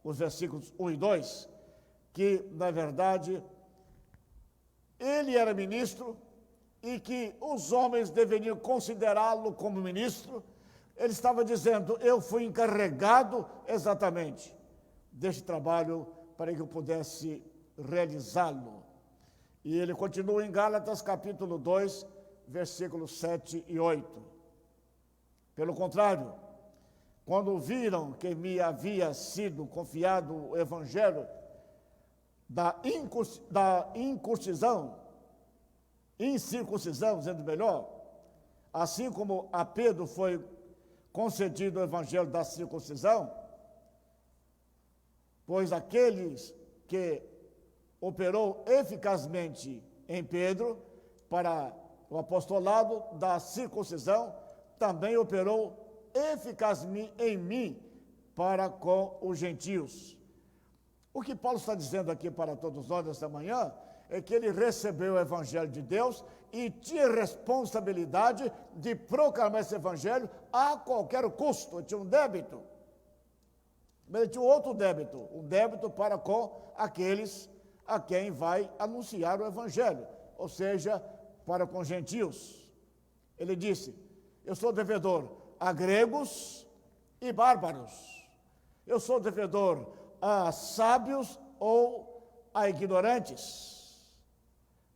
os versículos 1 e 2, que, na verdade, ele era ministro e que os homens deveriam considerá-lo como ministro. Ele estava dizendo: eu fui encarregado exatamente deste trabalho para que eu pudesse realizá-lo. E ele continua em Gálatas capítulo 2, versículos 7 e 8. Pelo contrário, quando viram que me havia sido confiado o evangelho da incircuncisão, dizendo melhor, assim como a Pedro foi concedido o evangelho da circuncisão, pois aqueles que operou eficazmente em Pedro para o apostolado da circuncisão, também operou eficazmente em mim para com os gentios. O que Paulo está dizendo aqui para todos nós esta manhã é que ele recebeu o evangelho de Deus e tinha responsabilidade de proclamar esse evangelho a qualquer custo. Ele tinha um débito, mas ele tinha outro débito, um débito para com aqueles a quem vai anunciar o evangelho, ou seja, para com gentios. Ele disse: eu sou devedor a gregos e bárbaros, eu sou devedor a sábios ou a ignorantes,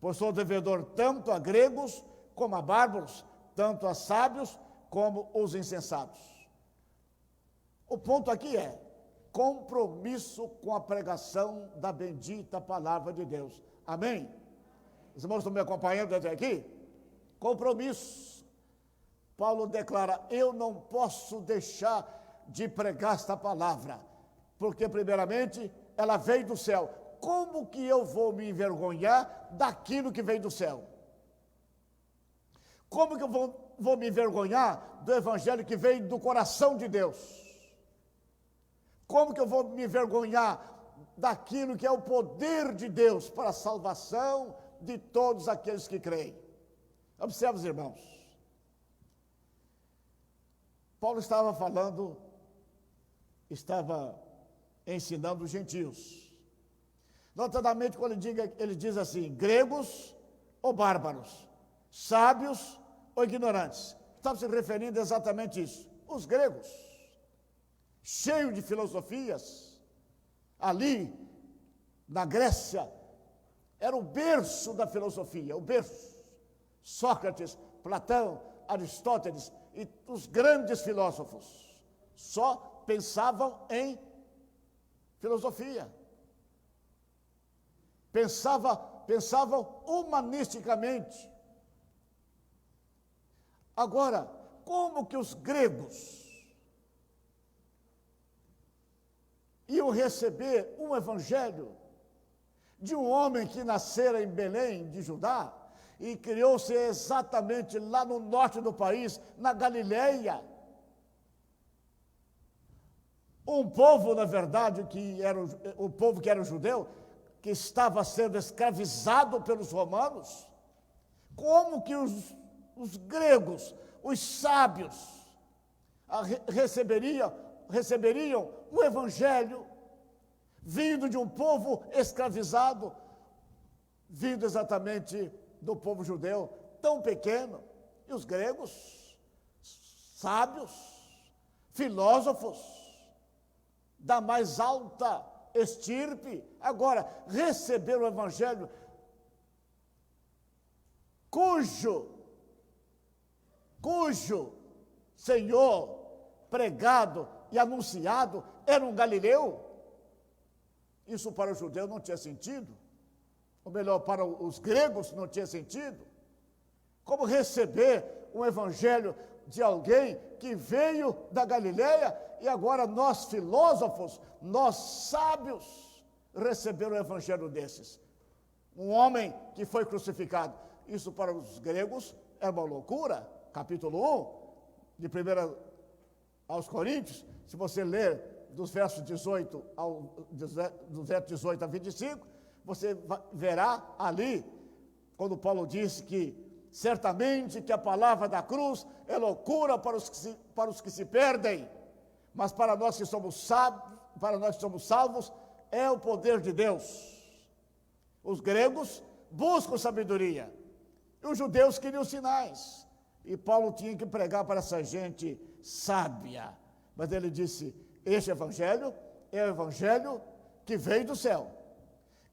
pois sou devedor tanto a gregos como a bárbaros, tanto a sábios como os insensatos. O ponto aqui é compromisso com a pregação da bendita palavra de Deus. Amém? Os irmãos estão me acompanhando até aqui? Compromisso. Paulo declara: eu não posso deixar de pregar esta palavra, porque primeiramente ela veio do céu. Como que eu vou me envergonhar daquilo que veio do céu? Como que eu vou me envergonhar do evangelho que veio do coração de Deus? Como que eu vou me envergonhar daquilo que é o poder de Deus para a salvação de todos aqueles que creem? Observe, os irmãos. Paulo estava ensinando os gentios. Notadamente, quando ele diz assim, gregos ou bárbaros, sábios ou ignorantes. Estava se referindo exatamente a isso. Os gregos, cheios de filosofias, ali na Grécia, era o berço da filosofia, o berço. Sócrates, Platão, Aristóteles e os grandes filósofos só pensavam em filosofia. Pensavam humanisticamente. Agora, como que os gregos iam receber um evangelho de um homem que nascera em Belém, de Judá, e criou-se exatamente lá no norte do país, na Galileia? Um povo, na verdade, que era o povo que era judeu, que estava sendo escravizado pelos romanos. Como que os gregos, os sábios, receberiam o evangelho vindo de um povo escravizado, vindo exatamente do povo judeu, tão pequeno? E os gregos, sábios, filósofos, da mais alta estirpe, agora receberam o evangelho cujo Senhor pregado e anunciado era um galileu. Isso para o judeu não tinha sentido, ou melhor, para os gregos não tinha sentido. Como receber um evangelho de alguém que veio da Galileia e agora nós filósofos, nós sábios, receberam um evangelho desses? Um homem que foi crucificado. Isso para os gregos é uma loucura. Capítulo 1, de 1 aos Coríntios, se você ler dos versos 18 a 25, você verá ali, quando Paulo disse que certamente que a palavra da cruz é loucura para os que se perdem, mas para nós que somos salvos, é o poder de Deus. Os gregos buscam sabedoria, e os judeus queriam sinais. E Paulo tinha que pregar para essa gente sábia. Mas ele disse, este evangelho é o evangelho que veio do céu.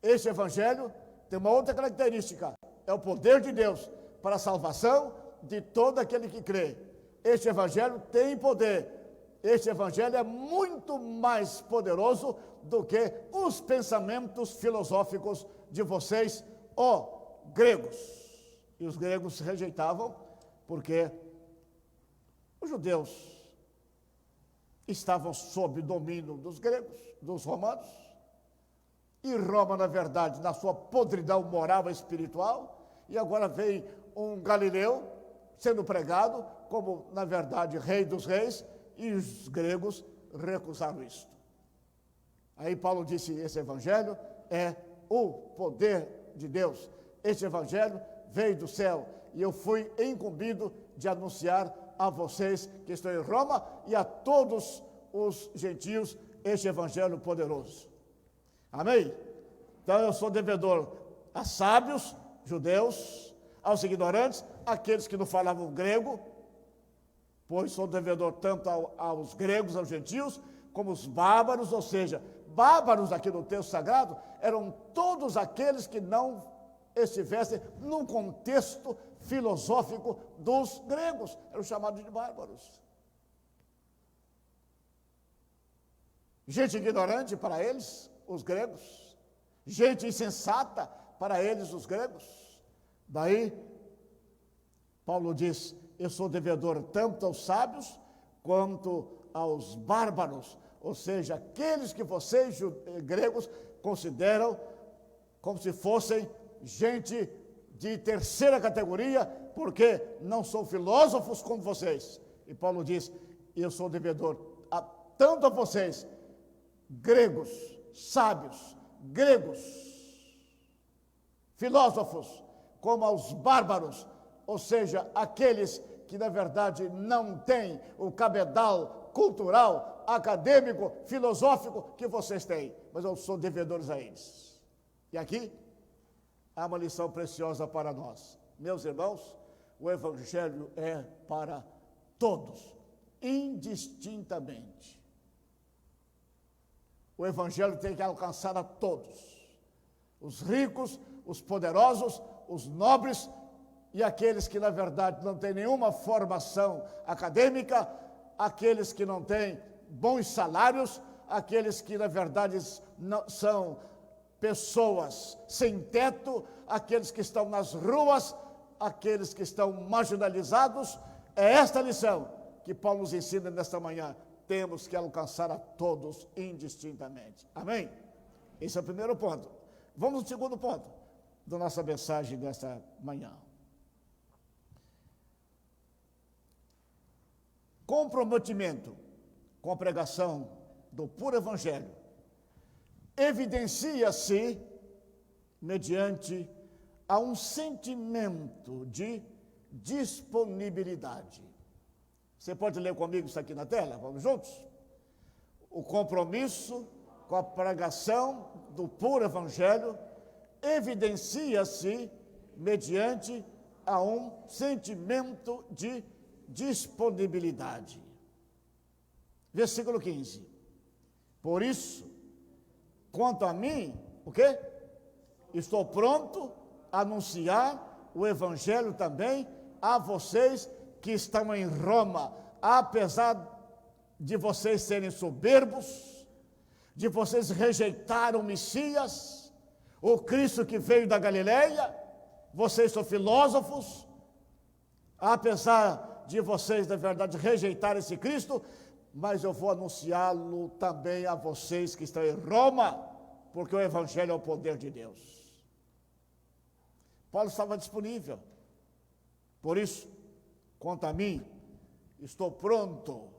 Este evangelho tem uma outra característica, é o poder de Deus para a salvação de todo aquele que crê. Este evangelho tem poder. Este evangelho é muito mais poderoso do que os pensamentos filosóficos de vocês, ó gregos. E os gregos rejeitavam, porque os judeus estavam sob domínio dos gregos, dos romanos, e Roma, na verdade, na sua podridão moral e espiritual, e agora vem um galileu sendo pregado como, na verdade, rei dos reis, e os gregos recusaram isto. Aí Paulo disse, esse evangelho é o poder de Deus. Este evangelho veio do céu, e eu fui incumbido de anunciar a vocês que estão em Roma e a todos os gentios este evangelho poderoso. Amém? Então eu sou devedor a sábios, judeus, aos ignorantes, aqueles que não falavam grego, pois sou devedor tanto aos gregos, aos gentios, como os bárbaros, ou seja, bárbaros aqui no texto sagrado eram todos aqueles que não estivessem num contexto filosófico dos gregos, eram chamados de bárbaros. Gente ignorante para eles, os gregos. Gente insensata para eles, os gregos. Daí, Paulo diz, eu sou devedor tanto aos sábios quanto aos bárbaros, ou seja, aqueles que vocês, gregos, consideram como se fossem gente de terceira categoria, porque não são filósofos como vocês. E Paulo diz, eu sou devedor tanto a vocês, gregos, sábios, gregos, filósofos, como aos bárbaros, ou seja, aqueles que na verdade não têm o cabedal cultural, acadêmico, filosófico que vocês têm, mas eu sou devedor a eles. E aqui há uma lição preciosa para nós. Meus irmãos, o Evangelho é para todos, indistintamente. O Evangelho tem que alcançar a todos, os ricos, os poderosos, os nobres e aqueles que, na verdade, não têm nenhuma formação acadêmica, aqueles que não têm bons salários, aqueles que, na verdade, não, são pessoas sem teto, aqueles que estão nas ruas, aqueles que estão marginalizados. É esta lição que Paulo nos ensina nesta manhã. Temos que alcançar a todos indistintamente. Amém? Esse é o primeiro ponto. Vamos ao segundo ponto da nossa mensagem desta manhã. Comprometimento com a pregação do puro Evangelho evidencia-se mediante a um sentimento de disponibilidade. Você pode ler comigo isso aqui na tela? Vamos juntos? O compromisso com a pregação do puro Evangelho evidencia-se mediante a um sentimento de disponibilidade. Versículo 15. Por isso, quanto a mim, o quê? Estou pronto a anunciar o Evangelho também a vocês que estão em Roma, apesar de vocês serem soberbos, de vocês rejeitarem o Messias, o Cristo que veio da Galileia, vocês são filósofos, apesar de vocês, na verdade, rejeitarem esse Cristo, mas eu vou anunciá-lo também a vocês que estão em Roma, porque o Evangelho é o poder de Deus. Paulo estava disponível. Por isso, quanto a mim, estou pronto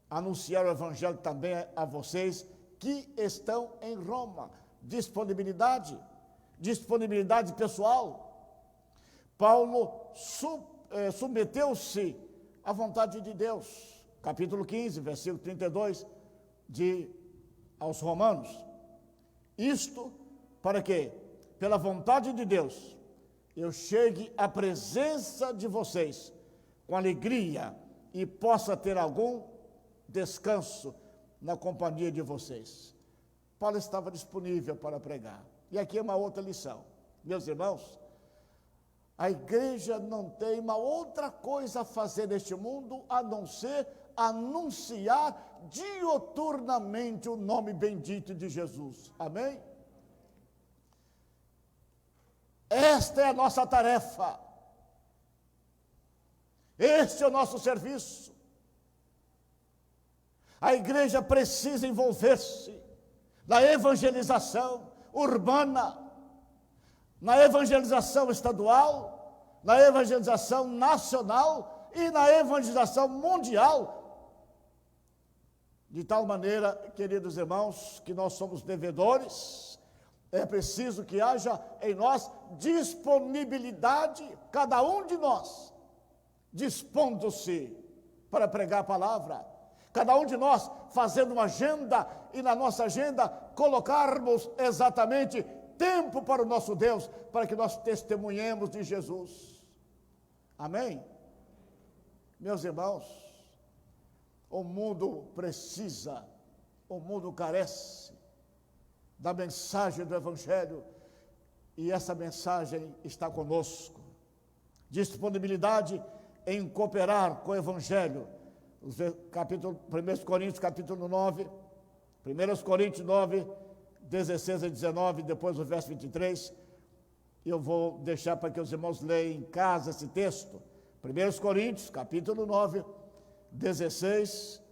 a anunciar o Evangelho também a vocês que estão em Roma. Disponibilidade pessoal. Paulo submeteu-se à vontade de Deus. Capítulo 15, versículo 32 aos Romanos. Isto para que, pela vontade de Deus, eu chegue à presença de vocês com alegria e possa ter algum descanso na companhia de vocês. Paulo estava disponível para pregar. E aqui é uma outra lição. Meus irmãos, a igreja não tem uma outra coisa a fazer neste mundo a não ser anunciar diuturnamente o nome bendito de Jesus. Amém? Esta é a nossa tarefa. Este é o nosso serviço. A igreja precisa envolver-se na evangelização urbana, na evangelização estadual, na evangelização nacional e na evangelização mundial. De tal maneira, queridos irmãos, que nós somos devedores. É preciso que haja em nós disponibilidade, cada um de nós, dispondo-se para pregar a palavra. Cada um de nós fazendo uma agenda e na nossa agenda colocarmos exatamente tempo para o nosso Deus, para que nós testemunhemos de Jesus. Amém? Meus irmãos, o mundo precisa, o mundo carece da mensagem do Evangelho, e essa mensagem está conosco. Disponibilidade em cooperar com o Evangelho. 1 Coríntios capítulo 9, 1 Coríntios 9, 16 a 19, depois o verso 23, eu vou deixar para que os irmãos leiam em casa esse texto. 1 Coríntios capítulo 9, 16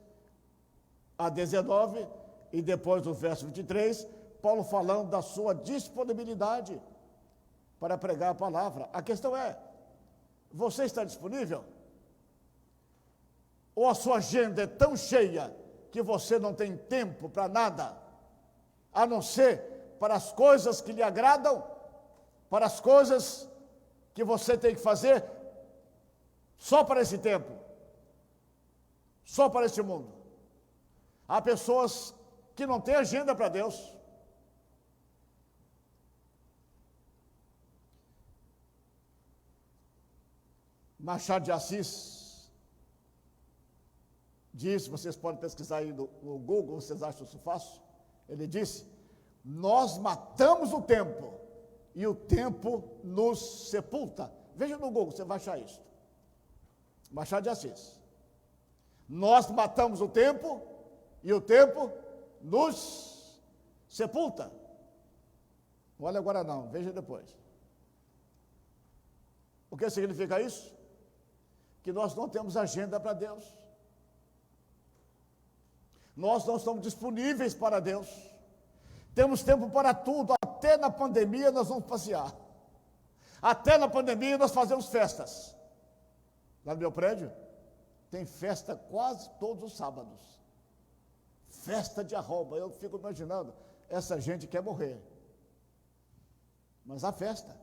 a 19, e depois o verso 23, Paulo falando da sua disponibilidade para pregar a palavra. A questão é, você está disponível? Ou a sua agenda é tão cheia que você não tem tempo para nada, a não ser para as coisas que lhe agradam, para as coisas que você tem que fazer só para esse tempo, só para esse mundo. Há pessoas que não têm agenda para Deus, Machado de Assis disse, vocês podem pesquisar aí no Google, vocês acham isso fácil? Ele disse: nós matamos o tempo e o tempo nos sepulta. Veja no Google, você vai achar isso. Machado de Assis. Nós matamos o tempo e o tempo nos sepulta. Não olha agora não, veja depois. O que significa isso? Que nós não temos agenda para Deus. Nós não estamos disponíveis para Deus. Temos tempo para tudo, até na pandemia nós vamos passear. Até na pandemia nós fazemos festas. Lá no meu prédio, tem festa quase todos os sábados. Festa de arromba. Eu fico imaginando, essa gente quer morrer. Mas há festa.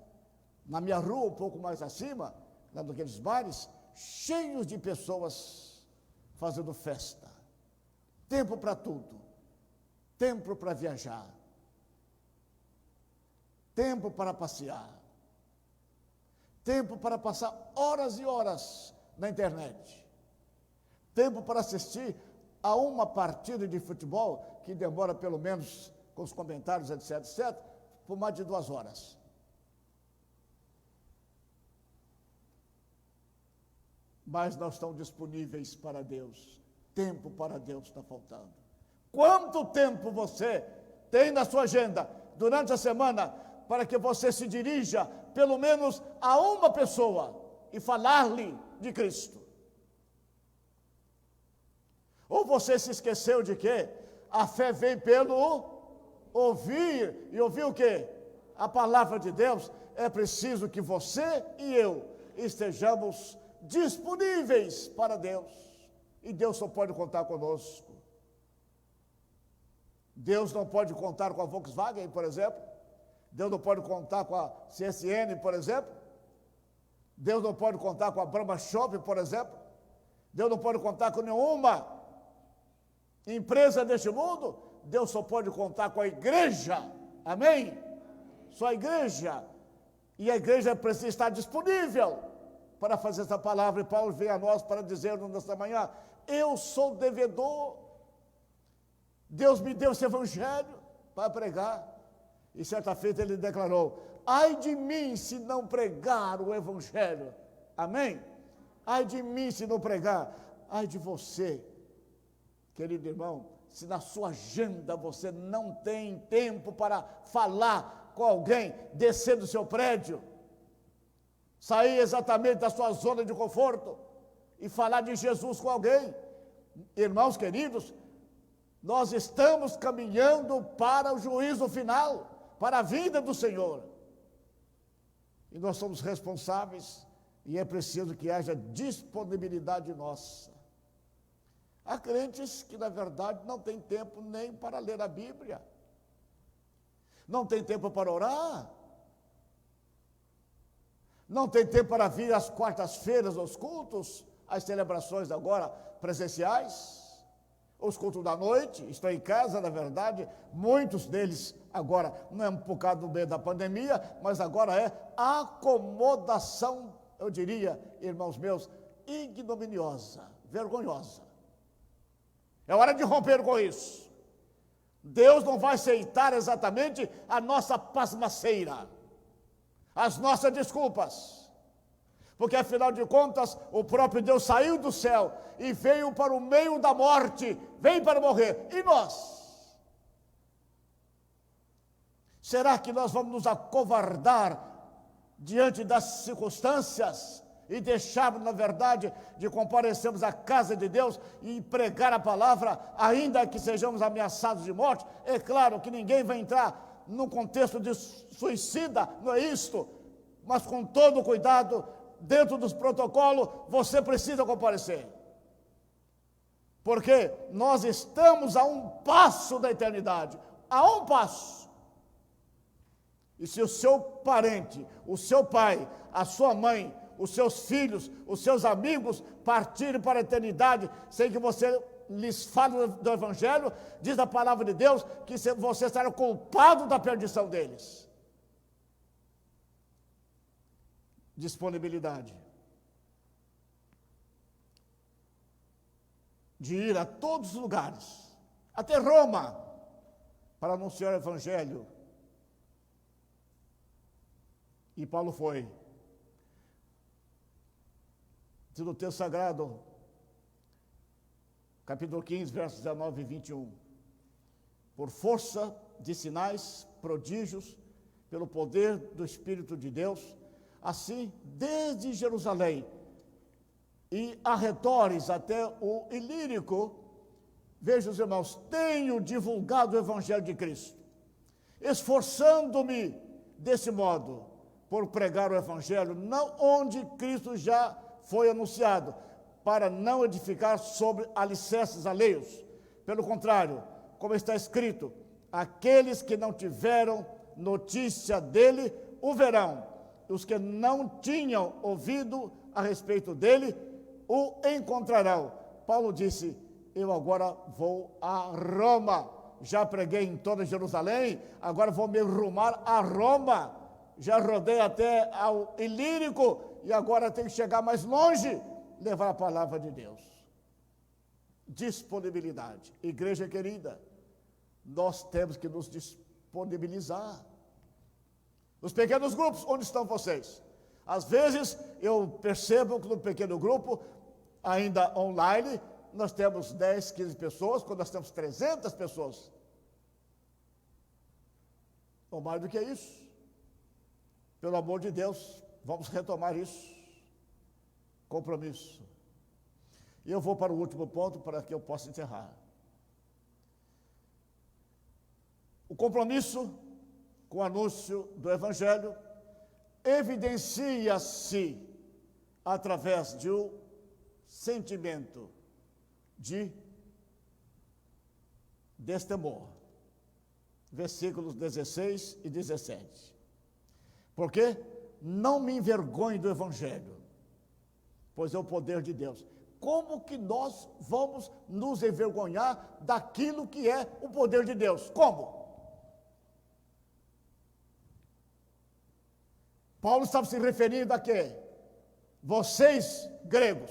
Na minha rua, um pouco mais acima, lá naqueles bares, cheios de pessoas fazendo festa. Tempo para tudo. Tempo para viajar. Tempo para passear. Tempo para passar horas e horas na internet. Tempo para assistir a uma partida de futebol que demora pelo menos, com os comentários, etc, etc, por mais de 2 horas. Mas não estão disponíveis para Deus. Tempo para Deus está faltando. Quanto tempo você tem na sua agenda durante a semana para que você se dirija pelo menos a uma pessoa e falar-lhe de Cristo? Ou você se esqueceu de que a fé vem pelo ouvir, e ouvir o quê? A palavra de Deus. É preciso que você e eu estejamos disponíveis para Deus, e Deus só pode contar conosco. Deus não pode contar com a Volkswagen, por exemplo. Deus não pode contar com a CSN, por exemplo. Deus não pode contar com a Brahma Shop, por exemplo. Deus não pode contar com nenhuma empresa deste mundo. Deus só pode contar com a igreja. Amém? Só a igreja. E a igreja precisa estar disponível para fazer essa palavra. E Paulo vem a nós para dizer-nos nesta manhã: eu sou devedor. Deus me deu esse evangelho para pregar. E certa feita ele declarou: ai de mim se não pregar o evangelho. Amém? Ai de mim se não pregar. Ai de você, querido irmão, se na sua agenda você não tem tempo para falar com alguém, descer do seu prédio, sair exatamente da sua zona de conforto e falar de Jesus com alguém. Irmãos queridos, nós estamos caminhando para o juízo final, para a vinda do Senhor. E nós somos responsáveis, e é preciso que haja disponibilidade nossa. Há crentes que, na verdade, não têm tempo nem para ler a Bíblia. Não tem tempo para orar. Não tem tempo para vir às quartas-feiras aos cultos, às celebrações agora presenciais. Os cultos da noite, estão em casa, na verdade, muitos deles agora, não é por causa do meio da pandemia, mas agora é acomodação, eu diria, irmãos meus, ignominiosa, vergonhosa. É hora de romper com isso. Deus não vai aceitar exatamente a nossa pasmaceira, as nossas desculpas. Porque, afinal de contas, o próprio Deus saiu do céu e veio para o meio da morte, veio para morrer. E nós? Será que nós vamos nos acovardar diante das circunstâncias e deixarmos, na verdade, de comparecermos à casa de Deus e pregar a palavra, ainda que sejamos ameaçados de morte? É claro que ninguém vai entrar num contexto de suicida, não é isto, mas com todo o cuidado, dentro dos protocolos, você precisa comparecer. Porque nós estamos a um passo da eternidade, a um passo. E se o seu parente, o seu pai, a sua mãe, os seus filhos, os seus amigos partirem para a eternidade sem que você lhes fale do Evangelho, diz a palavra de Deus que você será culpado da perdição deles. Disponibilidade. de ir a todos os lugares, até Roma, para anunciar o Evangelho. E Paulo foi. Diz no texto sagrado, capítulo 15, versos 19 e 21. Por força de sinais, prodígios, pelo poder do Espírito de Deus, assim, desde Jerusalém e arredores até o Ilírico, veja os irmãos, tenho divulgado o Evangelho de Cristo, esforçando-me desse modo, por pregar o Evangelho, não onde Cristo já foi anunciado, para não edificar sobre alicerces alheios. Pelo contrário, como está escrito, aqueles que não tiveram notícia dele o verão, os que não tinham ouvido a respeito dele o encontrarão. Paulo disse, eu agora vou a Roma, já preguei em toda Jerusalém, agora vou me rumar a Roma, já rodei até ao Ilírico, e agora tenho que chegar mais longe, levar a palavra de Deus. Disponibilidade. Igreja querida, nós temos que nos disponibilizar. Os pequenos grupos, onde estão vocês? Às vezes eu percebo que no pequeno grupo, ainda online, nós temos 10, 15 pessoas, quando nós temos 300 pessoas. Ou mais do que isso. Pelo amor de Deus, vamos retomar isso. Compromisso. E eu vou para o último ponto, para que eu possa encerrar. O compromisso com o anúncio do Evangelho evidencia-se através de um sentimento de destemor. Versículos 16 e 17. Porque não me envergonhe do Evangelho, pois é o poder de Deus. Como que nós vamos nos envergonhar daquilo que é o poder de Deus? Como? Paulo estava se referindo a quê? Vocês, gregos,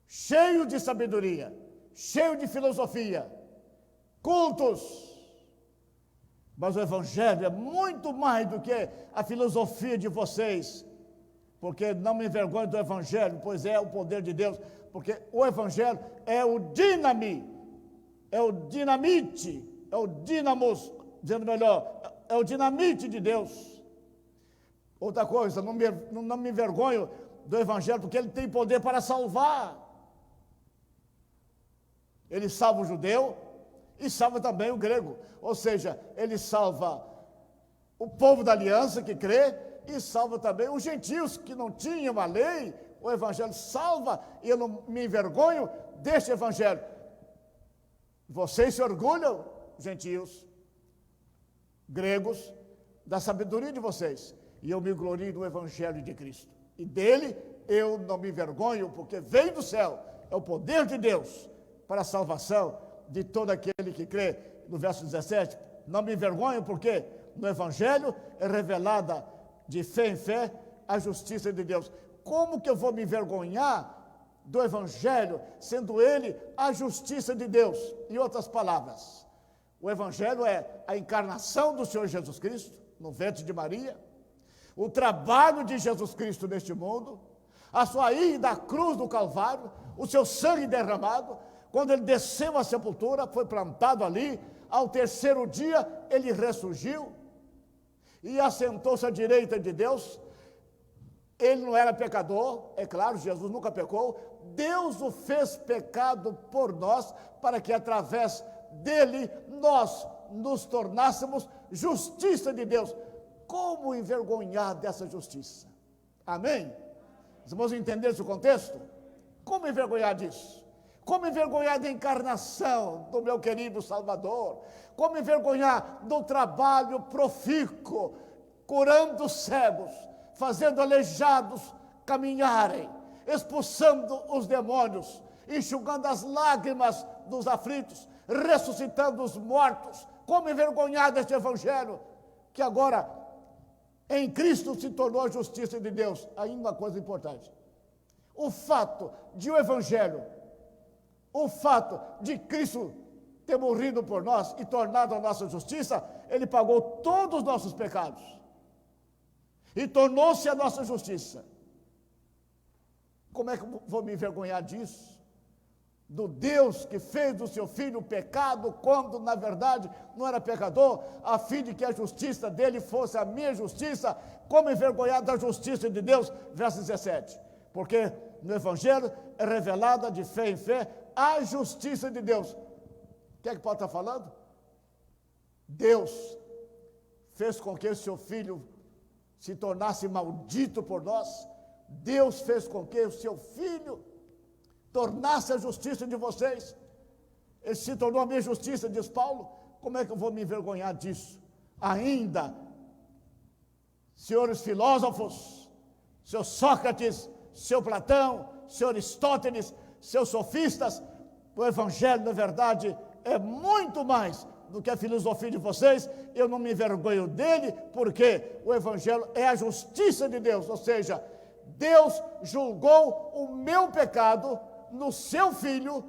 cheios de sabedoria, cheios de filosofia, cultos, mas o Evangelho é muito mais do que a filosofia de vocês, porque não me envergonho do Evangelho, pois é o poder de Deus, porque o Evangelho é o dinamite, é o dínamos, dizendo melhor, é o dinamite de Deus. Outra coisa, não me envergonho do Evangelho, porque ele tem poder para salvar. Ele salva o judeu e salva também o grego, ou seja, ele salva o povo da aliança que crê e salva também os gentios que não tinham a lei. O Evangelho salva e eu não me envergonho deste Evangelho. Vocês se orgulham, gentios, gregos, da sabedoria de vocês, e eu me glorio no Evangelho de Cristo, e dele eu não me envergonho, porque vem do céu, é o poder de Deus para a salvação de todo aquele que crê. No verso 17, não me envergonho, porque no Evangelho é revelada de fé em fé a justiça de Deus. Como que eu vou me envergonhar do Evangelho, sendo ele a justiça de Deus? Em outras palavras, o Evangelho é a encarnação do Senhor Jesus Cristo, no ventre de Maria, o trabalho de Jesus Cristo neste mundo, a sua ida à cruz do Calvário, o seu sangue derramado, quando ele desceu à sepultura, foi plantado ali, ao terceiro dia ele ressurgiu e assentou-se à direita de Deus. Ele não era pecador, é claro, Jesus nunca pecou, Deus o fez pecado por nós, para que através dele nós nos tornássemos justiça de Deus. Como envergonhar dessa justiça? Amém? Os irmãos entenderam esse contexto? Como envergonhar disso? Como envergonhar da encarnação do meu querido Salvador? Como envergonhar do trabalho profícuo, curando cegos, fazendo aleijados caminharem, expulsando os demônios, enxugando as lágrimas dos aflitos, ressuscitando os mortos? Como envergonhar deste Evangelho, que agora em Cristo se tornou a justiça de Deus? Ainda uma coisa importante: o fato de o Evangelho o fato de Cristo ter morrido por nós e tornado a nossa justiça, ele pagou todos os nossos pecados e tornou-se a nossa justiça. Como é que eu vou me envergonhar disso? Do Deus que fez do seu filho pecado, quando na verdade não era pecador, a fim de que a justiça dele fosse a minha justiça. Como envergonhar da justiça de Deus? Verso 17. Porque no Evangelho é revelada de fé em fé a justiça de Deus. O que é que Paulo está falando? Deus fez com que o seu filho se tornasse maldito por nós. Deus fez com que o seu filho tornasse a justiça de vocês. Ele se tornou a minha justiça, diz Paulo. Como é que eu vou me envergonhar disso? Ainda, senhores filósofos, seu Sócrates, seu Platão, seu Aristóteles, seus sofistas, o Evangelho, na verdade, é muito mais do que a filosofia de vocês. Eu não me envergonho dele, porque o Evangelho é a justiça de Deus, ou seja, Deus julgou o meu pecado no seu Filho,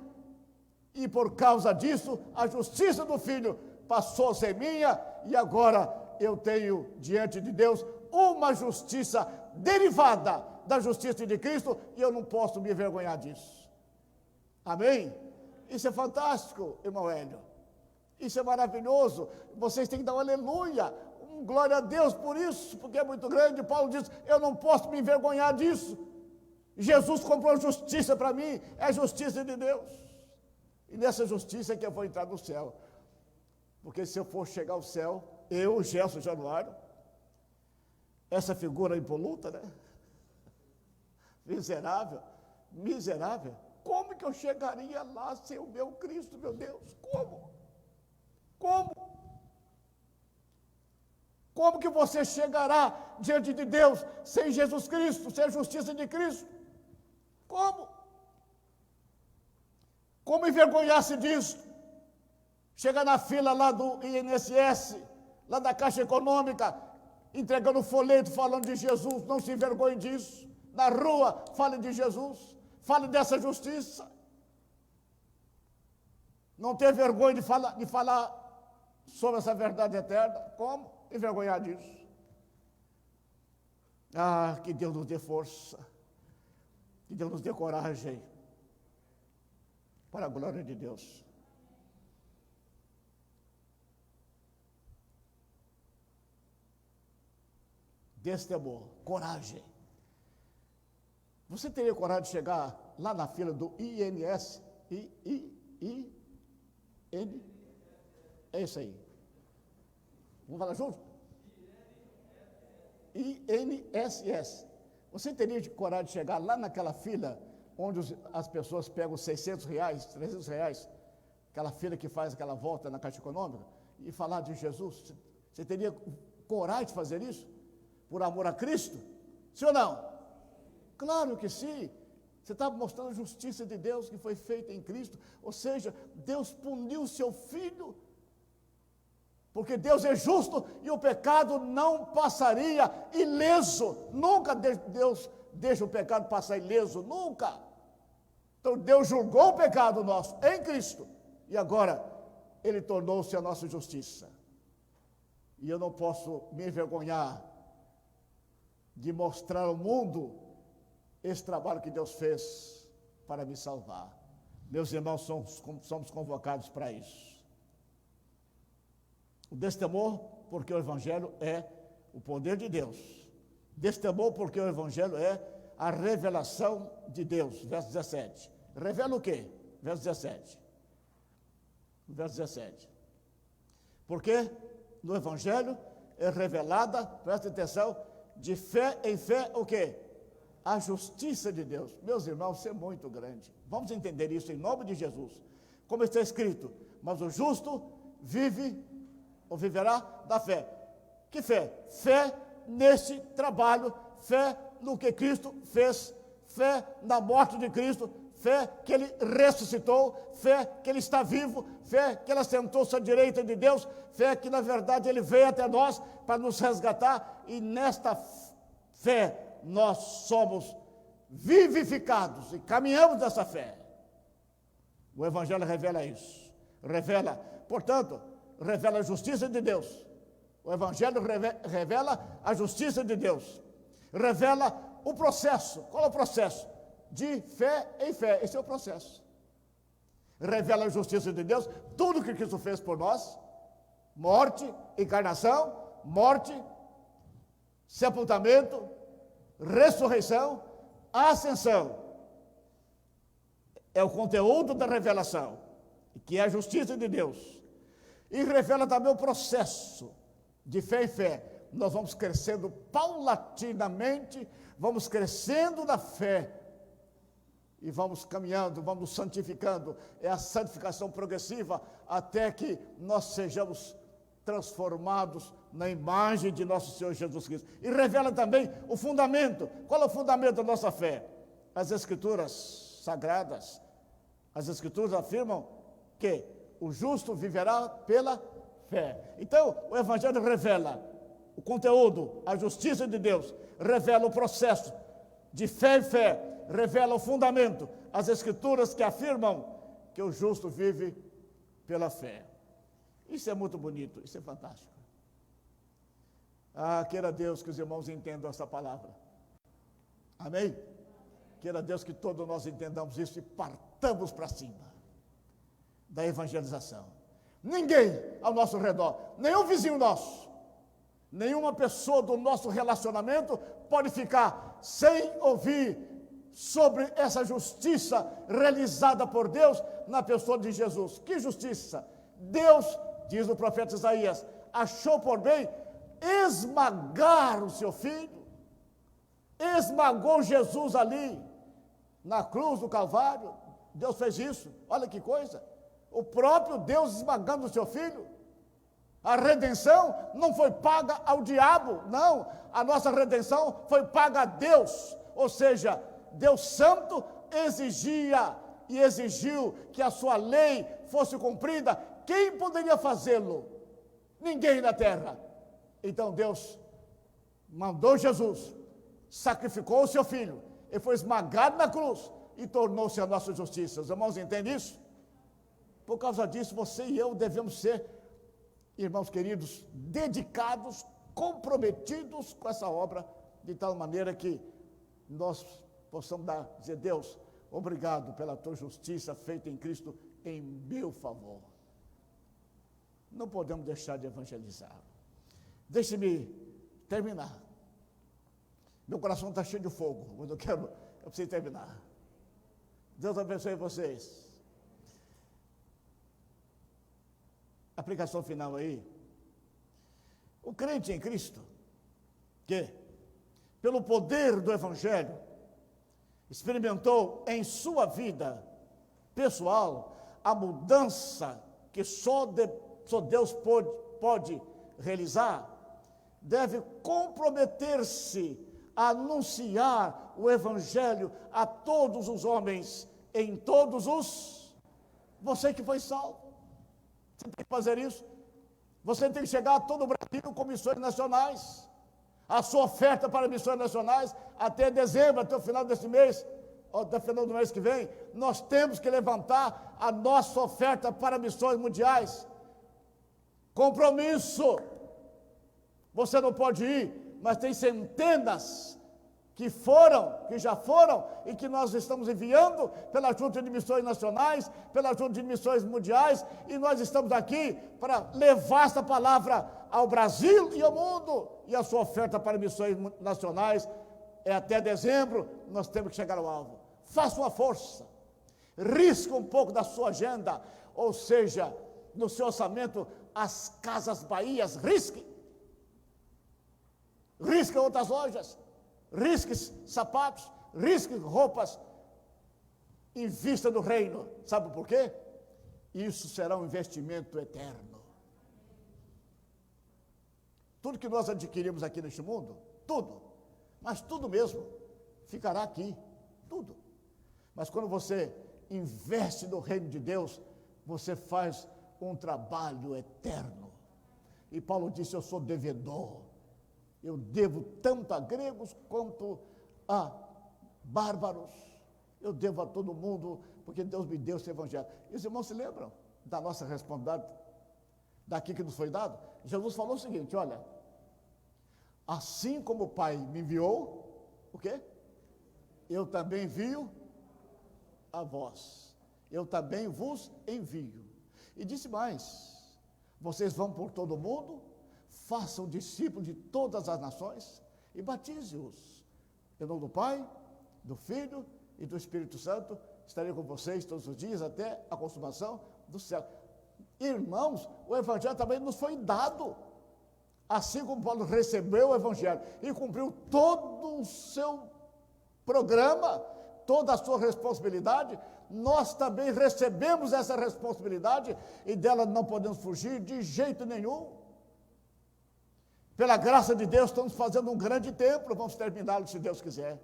e por causa disso, a justiça do Filho passou a ser minha, e agora eu tenho diante de Deus uma justiça derivada da justiça de Cristo, e eu não posso me envergonhar disso. Amém? Isso é fantástico, irmão Hélio. Isso é maravilhoso. Vocês têm que dar um aleluia, glória a Deus por isso, porque é muito grande. Paulo diz, eu não posso me envergonhar disso. Jesus comprou justiça para mim, é a justiça de Deus. E nessa justiça é que eu vou entrar no céu. Porque se eu for chegar ao céu, eu, Gelson Januário, essa figura impoluta, né? Miserável, miserável. Como que eu chegaria lá sem o meu Cristo, meu Deus? Como? Como? Como que você chegará diante de Deus sem Jesus Cristo, sem a justiça de Cristo? Como? Como envergonhar-se disso? Chega na fila lá do INSS, lá da Caixa Econômica, entregando folheto falando de Jesus, não se envergonhe disso. Na rua, fale de Jesus, fale dessa justiça. Não ter vergonha de falar sobre essa verdade eterna. Como envergonhar disso? Ah, que Deus nos dê força, que Deus nos dê coragem, para a glória de Deus. Destemor, coragem. Você teria coragem de chegar lá na fila do INS? É isso aí. Vamos falar junto? INSS. Você teria coragem de chegar lá naquela fila onde as pessoas pegam R$600, R$300, aquela fila que faz aquela volta na Caixa Econômica, e falar de Jesus? Você teria coragem de fazer isso? Por amor a Cristo? Sim ou não? Claro que sim. Você está mostrando a justiça de Deus que foi feita em Cristo, ou seja, Deus puniu o seu Filho, porque Deus é justo e o pecado não passaria ileso. Nunca Deus deixa o pecado passar ileso, nunca. Então Deus julgou o pecado nosso em Cristo, e agora Ele tornou-se a nossa justiça. E eu não posso me envergonhar de mostrar ao mundo esse trabalho que Deus fez para me salvar. Meus irmãos, somos convocados para isso. O destemor, porque o Evangelho é o poder de Deus. Destemor, porque o Evangelho é a revelação de Deus. Verso 17. Revela o quê? Verso 17. Verso 17. Porque no Evangelho é revelada, presta atenção, de fé em fé o quê? A justiça de Deus. Meus irmãos, isso é muito grande. Vamos entender isso em nome de Jesus. Como está escrito, mas o justo vive ou viverá da fé. Que fé? Fé nesse trabalho, fé no que Cristo fez, fé na morte de Cristo, fé que Ele ressuscitou, fé que Ele está vivo, fé que Ele assentou-se à direita de Deus, fé que na verdade Ele veio até nós para nos resgatar, e nesta fé nós somos vivificados e caminhamos dessa fé. O Evangelho revela isso. Revela, portanto, revela a justiça de Deus. O Evangelho revela a justiça de Deus. Revela o processo. Qual é o processo? De fé em fé. Esse é o processo. Revela a justiça de Deus. Tudo que Cristo fez por nós. Morte, encarnação, morte, sepultamento, ressurreição, ascensão. É o conteúdo da revelação, que é a justiça de Deus. E revela também o processo de fé em fé. Nós vamos crescendo paulatinamente, vamos crescendo na fé e vamos caminhando, vamos santificando. É a santificação progressiva até que nós sejamos transformados na imagem de nosso Senhor Jesus Cristo. E revela também o fundamento. Qual é o fundamento da nossa fé? As Escrituras sagradas. As Escrituras afirmam que o justo viverá pela fé. Então, o Evangelho revela o conteúdo, a justiça de Deus, revela o processo de fé em fé, revela o fundamento, as Escrituras que afirmam que o justo vive pela fé. Isso é muito bonito, isso é fantástico. Queira Deus que os irmãos entendam essa palavra. Amém? Queira Deus que todos nós entendamos isso e partamos para cima da evangelização. Ninguém ao nosso redor, nenhum vizinho nosso, nenhuma pessoa do nosso relacionamento pode ficar sem ouvir sobre essa justiça realizada por Deus na pessoa de Jesus. Que justiça? Deus, diz o profeta Isaías, achou por bem esmagar o seu filho, esmagou Jesus ali, na cruz do Calvário. Deus fez isso, olha que coisa, o próprio Deus esmagando o seu filho. A redenção não foi paga ao diabo, não, a nossa redenção foi paga a Deus, ou seja, Deus Santo exigia e exigiu que a sua lei fosse cumprida. Quem poderia fazê-lo? Ninguém na terra. Então Deus mandou Jesus, sacrificou o seu filho, ele foi esmagado na cruz e tornou-se a nossa justiça. Os irmãos entendem isso? Por causa disso, você e eu devemos ser, irmãos queridos, dedicados, comprometidos com essa obra, de tal maneira que nós possamos dizer: Deus, obrigado pela tua justiça feita em Cristo em meu favor. Não podemos deixar de evangelizar. Deixe-me terminar. Meu coração está cheio de fogo, mas eu preciso terminar. Deus abençoe vocês. Aplicação final aí. O crente em Cristo, que, pelo poder do Evangelho, experimentou em sua vida pessoal a mudança que só Deus pode realizar, deve comprometer-se a anunciar o Evangelho a todos os homens, em todos os... Você que foi salvo, você tem que fazer isso. Você tem que chegar a todo o Brasil com missões nacionais. A sua oferta para missões nacionais, até dezembro, até o final desse mês, ou até o final do mês que vem, nós temos que levantar a nossa oferta para missões mundiais. Compromisso. Você não pode ir, mas tem centenas que já foram, e que nós estamos enviando pela Junta de Missões Nacionais, pela Junta de Missões Mundiais, e nós estamos aqui para levar essa palavra ao Brasil e ao mundo. E a sua oferta para missões nacionais é até dezembro, nós temos que chegar ao alvo. Faça uma força, risque um pouco da sua agenda, ou seja, no seu orçamento, as Casas Bahias, risque outras lojas, risque sapatos, risque roupas, invista no reino. Sabe por quê? Isso será um investimento eterno. Tudo que nós adquirimos aqui neste mundo, tudo, mas tudo mesmo, ficará aqui, tudo. Mas quando você investe no reino de Deus, você faz um trabalho eterno. E Paulo disse: eu sou devedor. Eu devo tanto a gregos quanto a bárbaros. eu devo a todo mundo, porque Deus me deu esse evangelho. E os irmãos se lembram da nossa responsabilidade, daqui que nos foi dado? Jesus falou o seguinte, olha, assim como o Pai me enviou, o quê? Eu também envio a vós. Eu também vos envio. E disse mais, vocês vão por todo o mundo, façam discípulos de todas as nações e batize-os. Em nome do Pai, do Filho e do Espírito Santo, estarei com vocês todos os dias até a consumação do céu. Irmãos, o Evangelho também nos foi dado. Assim como Paulo recebeu o Evangelho e cumpriu todo o seu programa, toda a sua responsabilidade, nós também recebemos essa responsabilidade e dela não podemos fugir de jeito nenhum. Pela graça de Deus, estamos fazendo um grande templo, vamos terminá-lo se Deus quiser.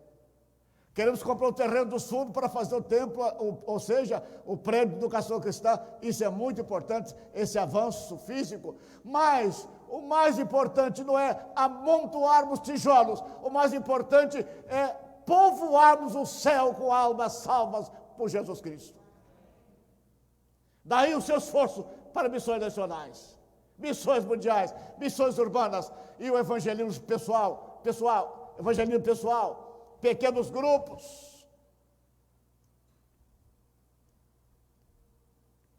Queremos comprar o terreno dos fundos para fazer o templo, ou seja, o prédio de educação cristã. Isso é muito importante, esse avanço físico. Mas o mais importante não é amontoarmos tijolos, o mais importante é povoarmos o céu com almas salvas por Jesus Cristo. Daí o seu esforço para missões nacionais, missões mundiais, missões urbanas e o evangelismo pessoal, evangelismo pessoal, pequenos grupos,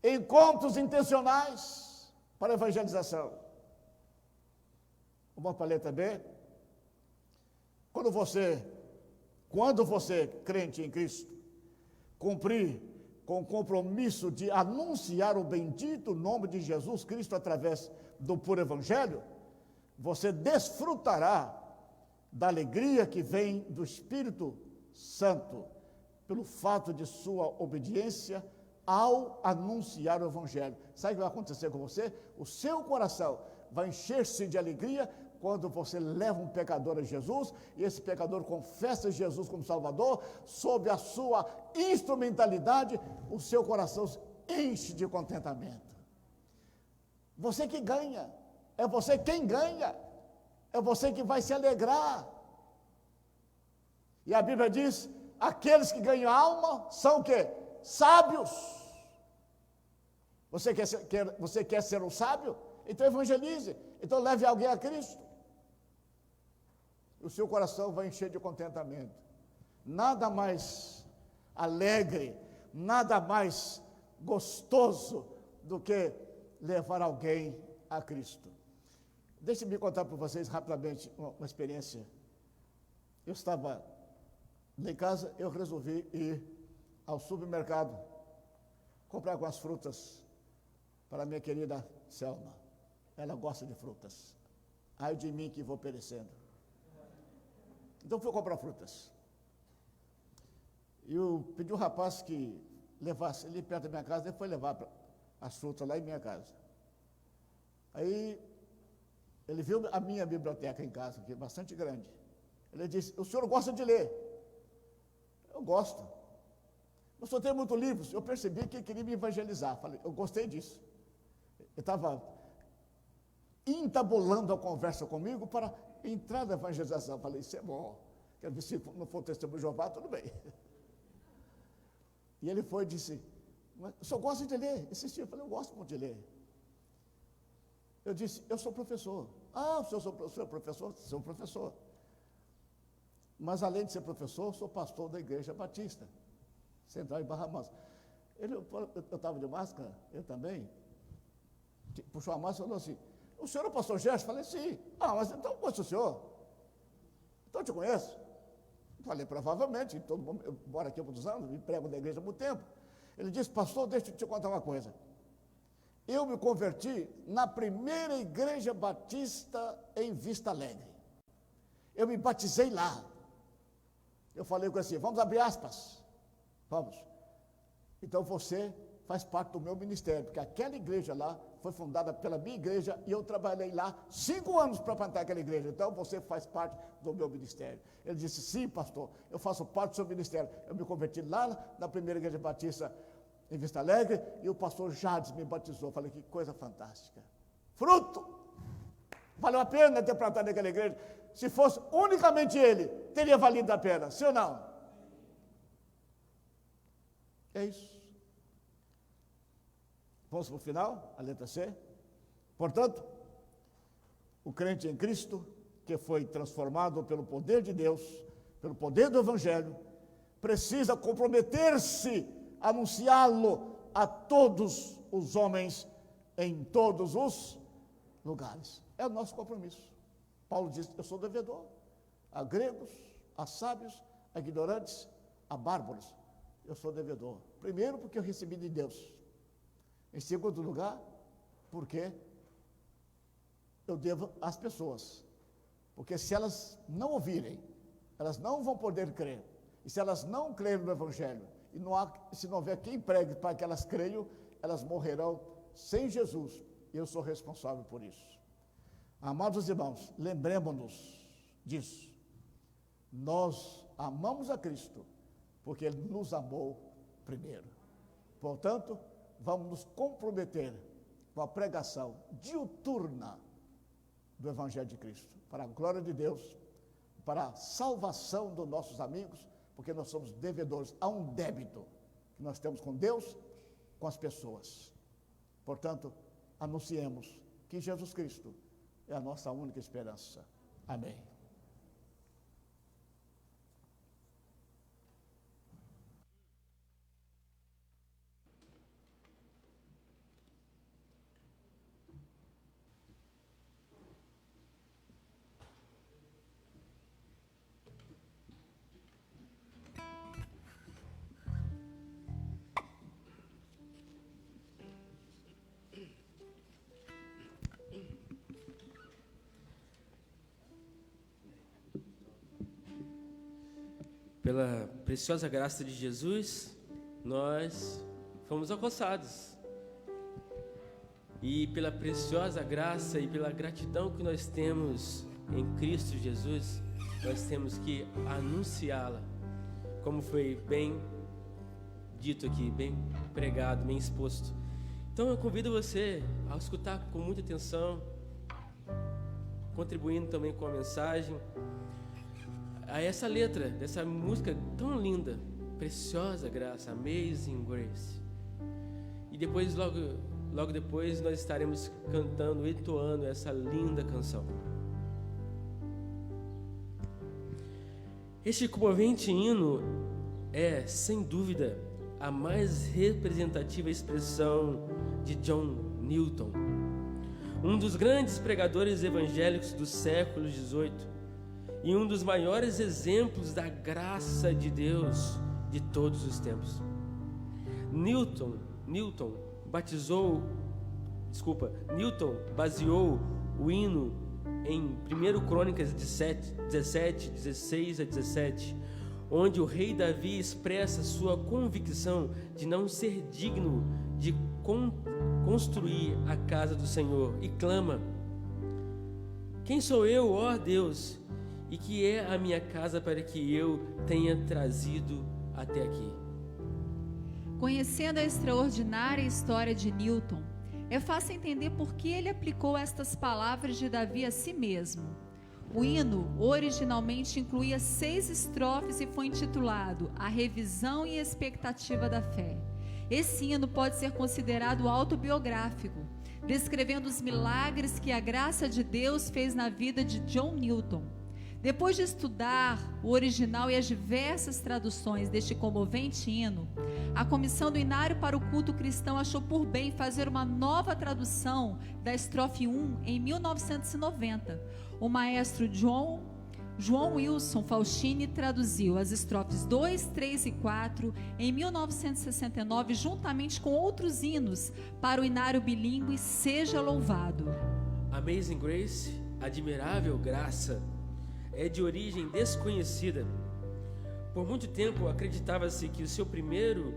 encontros intencionais para evangelização. Vamos para a letra B. Quando você, crente em Cristo, cumprir com o compromisso de anunciar o bendito nome de Jesus Cristo através do puro evangelho, você desfrutará da alegria que vem do Espírito Santo, pelo fato de sua obediência ao anunciar o Evangelho. Sabe o que vai acontecer com você? O seu coração vai encher-se de alegria quando você leva um pecador a Jesus, e esse pecador confessa Jesus como Salvador, sob a sua instrumentalidade, o seu coração se enche de contentamento. Você que ganha, é você quem ganha. É você que vai se alegrar. E a Bíblia diz, aqueles que ganham alma são o quê? Sábios. Você quer ser um sábio? Então evangelize. Então leve alguém a Cristo. O seu coração vai encher de contentamento. Nada mais alegre, nada mais gostoso do que levar alguém a Cristo. Deixe-me contar para vocês rapidamente uma experiência. Eu estava lá em casa, eu resolvi ir ao supermercado comprar algumas frutas para a minha querida Selma. Ela gosta de frutas. Ai de mim que vou perecendo. Então fui comprar frutas. E eu pedi um rapaz que levasse ali perto da minha casa, ele foi levar as frutas lá em minha casa. Aí ele viu a minha biblioteca em casa, que é bastante grande. Ele disse, o senhor gosta de ler? Eu gosto. Eu só tenho muitos livros. Eu percebi que ele queria me evangelizar. Falei, eu gostei disso. Ele estava entabulando a conversa comigo para entrar na evangelização. Falei, isso é bom. Quer dizer, se não for testemunho de Jeová, tudo bem. E ele foi e disse, mas o senhor gosta de ler? Insistiu. Eu falei, eu gosto muito de ler. Eu disse, eu sou professor. Ah, o senhor é professor? Sou professor. Mas além de ser professor, sou pastor da Igreja Batista, Central em Barra Mansa. Eu estava de máscara, eu também. Puxou a máscara e falou assim, o senhor é o pastor Gerson? Falei, sim. Ah, mas então conheço o senhor. Então eu te conheço. Falei, provavelmente, todo mundo, eu moro aqui há muitos anos, me prego na igreja há muito tempo. Ele disse, pastor, deixa eu te contar uma coisa. Eu me converti na primeira igreja batista em Vista Alegre. Eu me batizei lá. Eu falei com ele assim, vamos abrir aspas. Vamos. Então você faz parte do meu ministério, porque aquela igreja lá foi fundada pela minha igreja e eu trabalhei lá 5 anos para plantar aquela igreja. Então você faz parte do meu ministério. Ele disse, sim, pastor, eu faço parte do seu ministério. Eu me converti lá na primeira igreja batista em Vista Alegre, e o pastor Jades me batizou. Falei, que coisa fantástica. Fruto! Valeu a pena ter plantado naquela igreja. Se fosse unicamente ele, teria valido a pena, sim ou não? É isso. Vamos para o final, a letra C. Portanto, o crente em Cristo, que foi transformado pelo poder de Deus, pelo poder do Evangelho, precisa comprometer-se a anunciá-lo a todos os homens em todos os lugares. É o nosso compromisso. Paulo diz: eu sou devedor a gregos, a sábios, a ignorantes, a bárbaros. Eu sou devedor. Primeiro, porque eu recebi de Deus. Em segundo lugar, porque eu devo às pessoas. Porque se elas não ouvirem, elas não vão poder crer. E se elas não crerem no Evangelho, e se não houver quem pregue para que elas creiam, elas morrerão sem Jesus. E eu sou responsável por isso. Amados irmãos, lembremos-nos disso. Nós amamos a Cristo, porque Ele nos amou primeiro. Portanto, vamos nos comprometer com a pregação diuturna do Evangelho de Cristo, para a glória de Deus, para a salvação dos nossos amigos, porque nós somos devedores. Há um débito que nós temos com Deus, com as pessoas. Portanto, anunciemos que Jesus Cristo é a nossa única esperança. Amém. Pela preciosa graça de Jesus, nós fomos alcançados. E pela preciosa graça e pela gratidão que nós temos em Cristo Jesus, nós temos que anunciá-la, como foi bem dito aqui, bem pregado, bem exposto. Então eu convido você a escutar com muita atenção, contribuindo também com a mensagem, a essa letra dessa música tão linda, preciosa graça, Amazing Grace. E depois, logo depois, nós estaremos cantando, entoando essa linda canção. Este comovente hino é, sem dúvida, a mais representativa expressão de John Newton, um dos grandes pregadores evangélicos do século XVIII e um dos maiores exemplos da graça de Deus de todos os tempos. Newton baseou o hino em 1 Crônicas 17, 16 a 17, onde o rei Davi expressa sua convicção de não ser digno de construir a casa do Senhor e clama: quem sou eu, ó Deus, e que é a minha casa para que eu tenha trazido até aqui? Conhecendo a extraordinária história de Newton, é fácil entender por que ele aplicou estas palavras de Davi a si mesmo. O hino originalmente incluía 6 estrofes e foi intitulado A Revisão e Expectativa da Fé. Esse hino pode ser considerado autobiográfico, descrevendo os milagres que a graça de Deus fez na vida de John Newton. Depois de estudar o original e as diversas traduções deste comovente hino, a Comissão do Inário para o Culto Cristão achou por bem fazer uma nova tradução da estrofe 1 em 1990. O maestro João Wilson Faustini traduziu as estrofes 2, 3 e 4 em 1969, juntamente com outros hinos para o Inário bilíngue Seja Louvado. Amazing Grace, admirável graça, é de origem desconhecida. Por muito tempo acreditava-se que o seu primeiro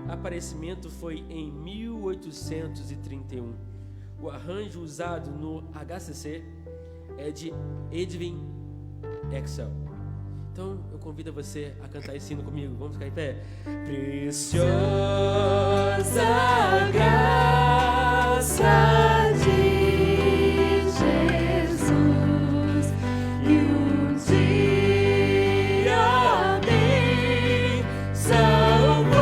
aparecimento foi em 1831. O arranjo usado no HCC é de Edwin Excel. Então eu convido você a cantar esse hino comigo. Vamos ficar em pé. Preciosa graça de dia me salvou.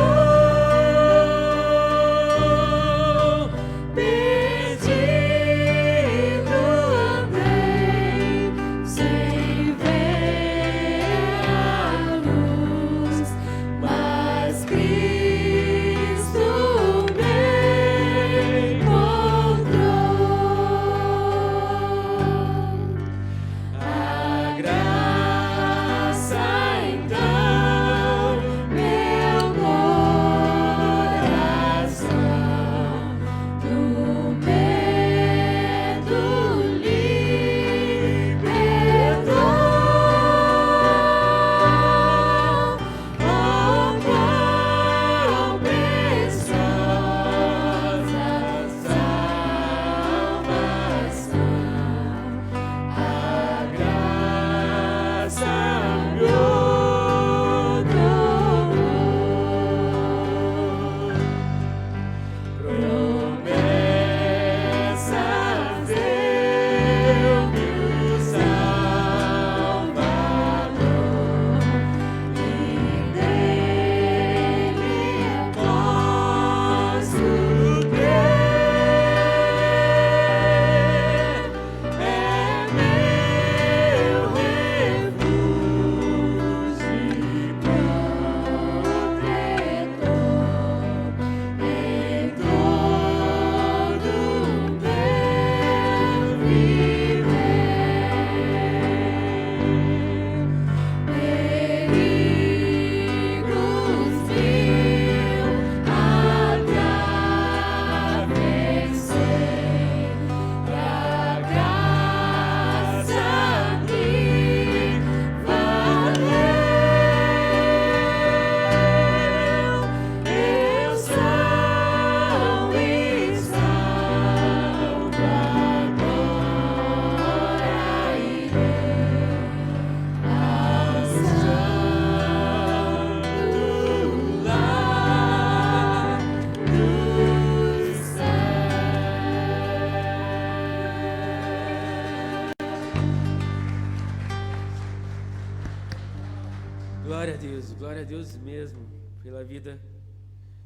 Glória a Deus mesmo pela vida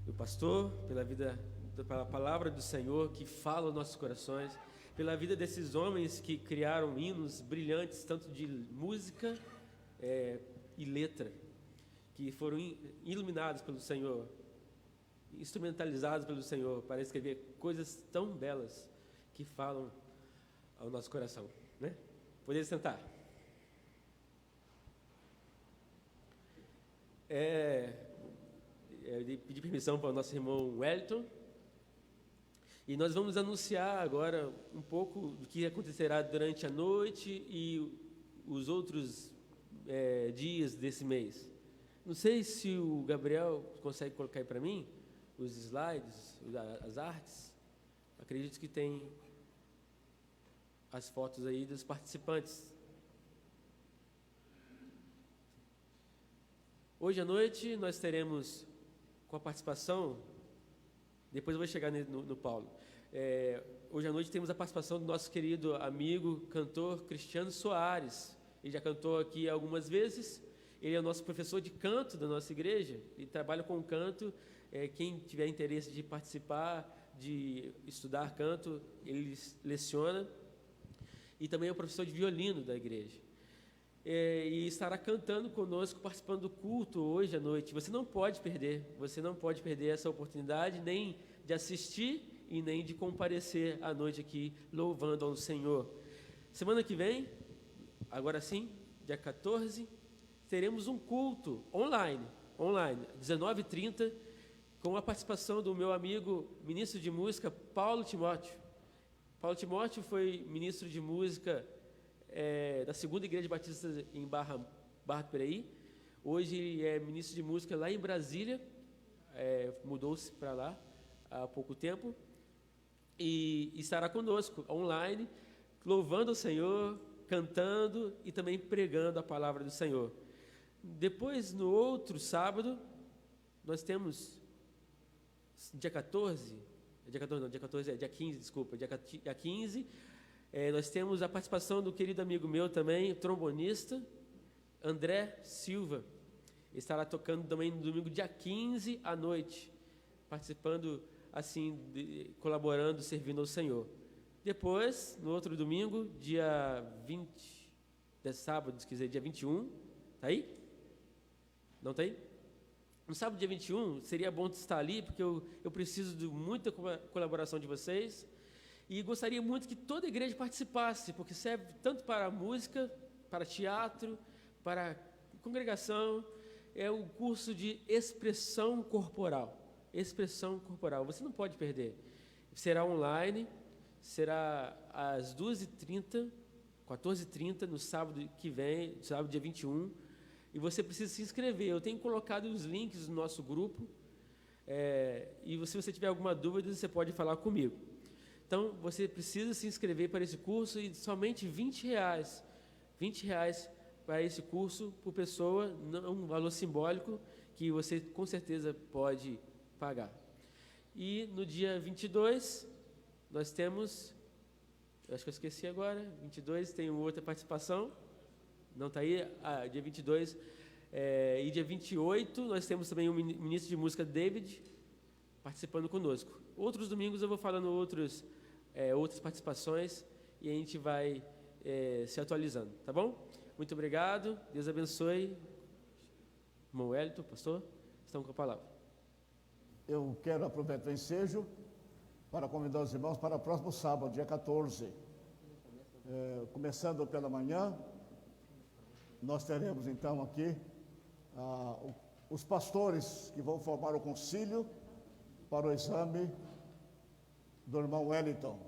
do pastor, pela palavra do Senhor que fala aos nossos corações, pela vida desses homens que criaram hinos brilhantes, tanto de música e letra, que foram iluminados pelo Senhor, instrumentalizados pelo Senhor para escrever coisas tão belas que falam ao nosso coração, né? Poder sentar. Eu pedi permissão para o nosso irmão Wellington, e nós vamos anunciar agora um pouco do que acontecerá durante a noite e os outros dias desse mês. Não sei se o Gabriel consegue colocar aí para mim os slides, as artes. Acredito que tem as fotos aí dos participantes. Hoje à noite nós teremos, com a participação, depois eu vou chegar no Paulo. Hoje à noite temos a participação do nosso querido amigo, cantor Cristiano Soares. Ele já cantou aqui algumas vezes. Ele é o nosso professor de canto da nossa igreja. Ele trabalha com canto. Quem tiver interesse de participar, de estudar canto, ele leciona. E também é o professor de violino da igreja. E estará cantando conosco, participando do culto hoje à noite. Você não pode perder essa oportunidade, nem de assistir e nem de comparecer à noite aqui, louvando ao Senhor. Semana que vem, agora sim, dia 14, teremos um culto online, 19h30, com a participação do meu amigo, ministro de música, Paulo Timóteo. Paulo Timóteo foi ministro de música da Segunda Igreja Batista em Barra do Piraí. Hoje ele é ministro de música lá em Brasília, mudou-se para lá há pouco tempo, e estará conosco online, louvando o Senhor, cantando e também pregando a palavra do Senhor. Depois, no outro sábado, nós temos dia 15, nós temos a participação do querido amigo meu também, trombonista, André Silva. Estará tocando também no domingo, dia 15 à noite, participando, assim, colaborando, servindo ao Senhor. Depois, no outro domingo, dia 20, sábado, se quiser, dia 21, tá aí? Não tá aí? No sábado, dia 21, seria bom estar ali, porque eu preciso de muita colaboração de vocês, e gostaria muito que toda a igreja participasse, porque serve tanto para a música, para teatro, para a congregação. É um curso de expressão corporal. Expressão corporal. Você não pode perder. Será online, será às 14h30, no sábado que vem, sábado dia 21, e você precisa se inscrever. Eu tenho colocado os links no nosso grupo, e se você tiver alguma dúvida, você pode falar comigo. Então, você precisa se inscrever para esse curso, e somente R$20 para esse curso por pessoa, não um valor simbólico que você com certeza pode pagar. E no dia 22, nós temos, eu acho que eu esqueci agora, 22 tem outra participação, não está aí, dia 22, e dia 28 nós temos também o ministro de música David participando conosco. Outros domingos eu vou falando outras participações e a gente vai se atualizando, tá bom? Muito obrigado, Deus abençoe. Irmão Wellington, pastor, estão com a palavra. Eu quero aproveitar o ensejo para convidar os irmãos para o próximo sábado, dia 14. Começando pela manhã, nós teremos então aqui os pastores que vão formar o concílio para o exame do irmão Wellington.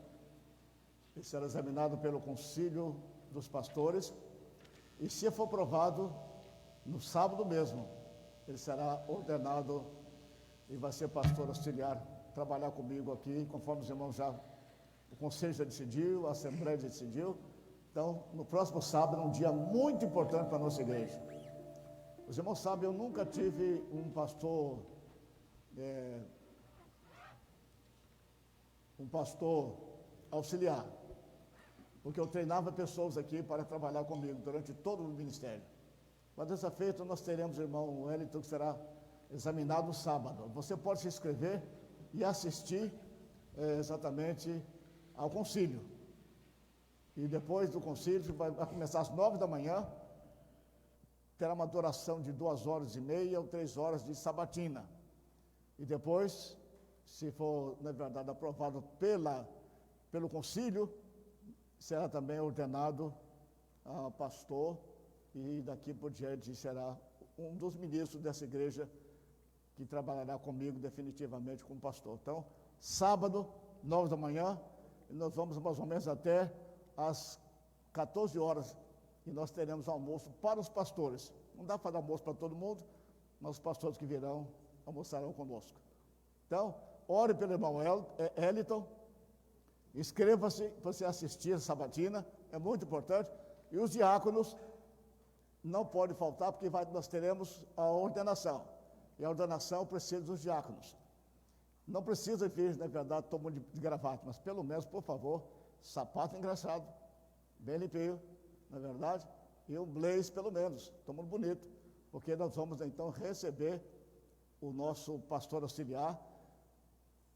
Ele será examinado pelo concílio dos pastores, e se for aprovado, no sábado mesmo, ele será ordenado e vai ser pastor auxiliar, trabalhar comigo aqui, conforme os irmãos o conselho já decidiu, a assembleia já decidiu. Então, no próximo sábado, é um dia muito importante para a nossa igreja. Os irmãos sabem, eu nunca tive um pastor auxiliar, porque eu treinava pessoas aqui para trabalhar comigo durante todo o ministério. Mas dessa feita nós teremos o irmão Wellington, que será examinado no sábado. Você pode se inscrever e assistir exatamente ao concílio. E depois do concílio, que vai começar às 9 da manhã, terá uma duração de 2h30 ou 3 horas de sabatina. E depois, se for, na verdade, aprovado pelo concílio, será também ordenado pastor, e daqui por diante será um dos ministros dessa igreja que trabalhará comigo definitivamente como pastor. Então, sábado, 9 da manhã, e nós vamos mais ou menos até às 14 horas, e nós teremos almoço para os pastores. Não dá para dar almoço para todo mundo, mas os pastores que virão almoçarão conosco. Então, ore pelo irmão Eliton, inscreva-se para você assistir a sabatina, é muito importante, e os diáconos não podem faltar, porque nós teremos a ordenação, e a ordenação precisa dos diáconos. Não precisa vir, na verdade, todo mundo de gravata, mas pelo menos, por favor, sapato engraçado, bem limpinho, na verdade, e um blaze pelo menos, todo mundo bonito, porque nós vamos então receber o nosso pastor auxiliar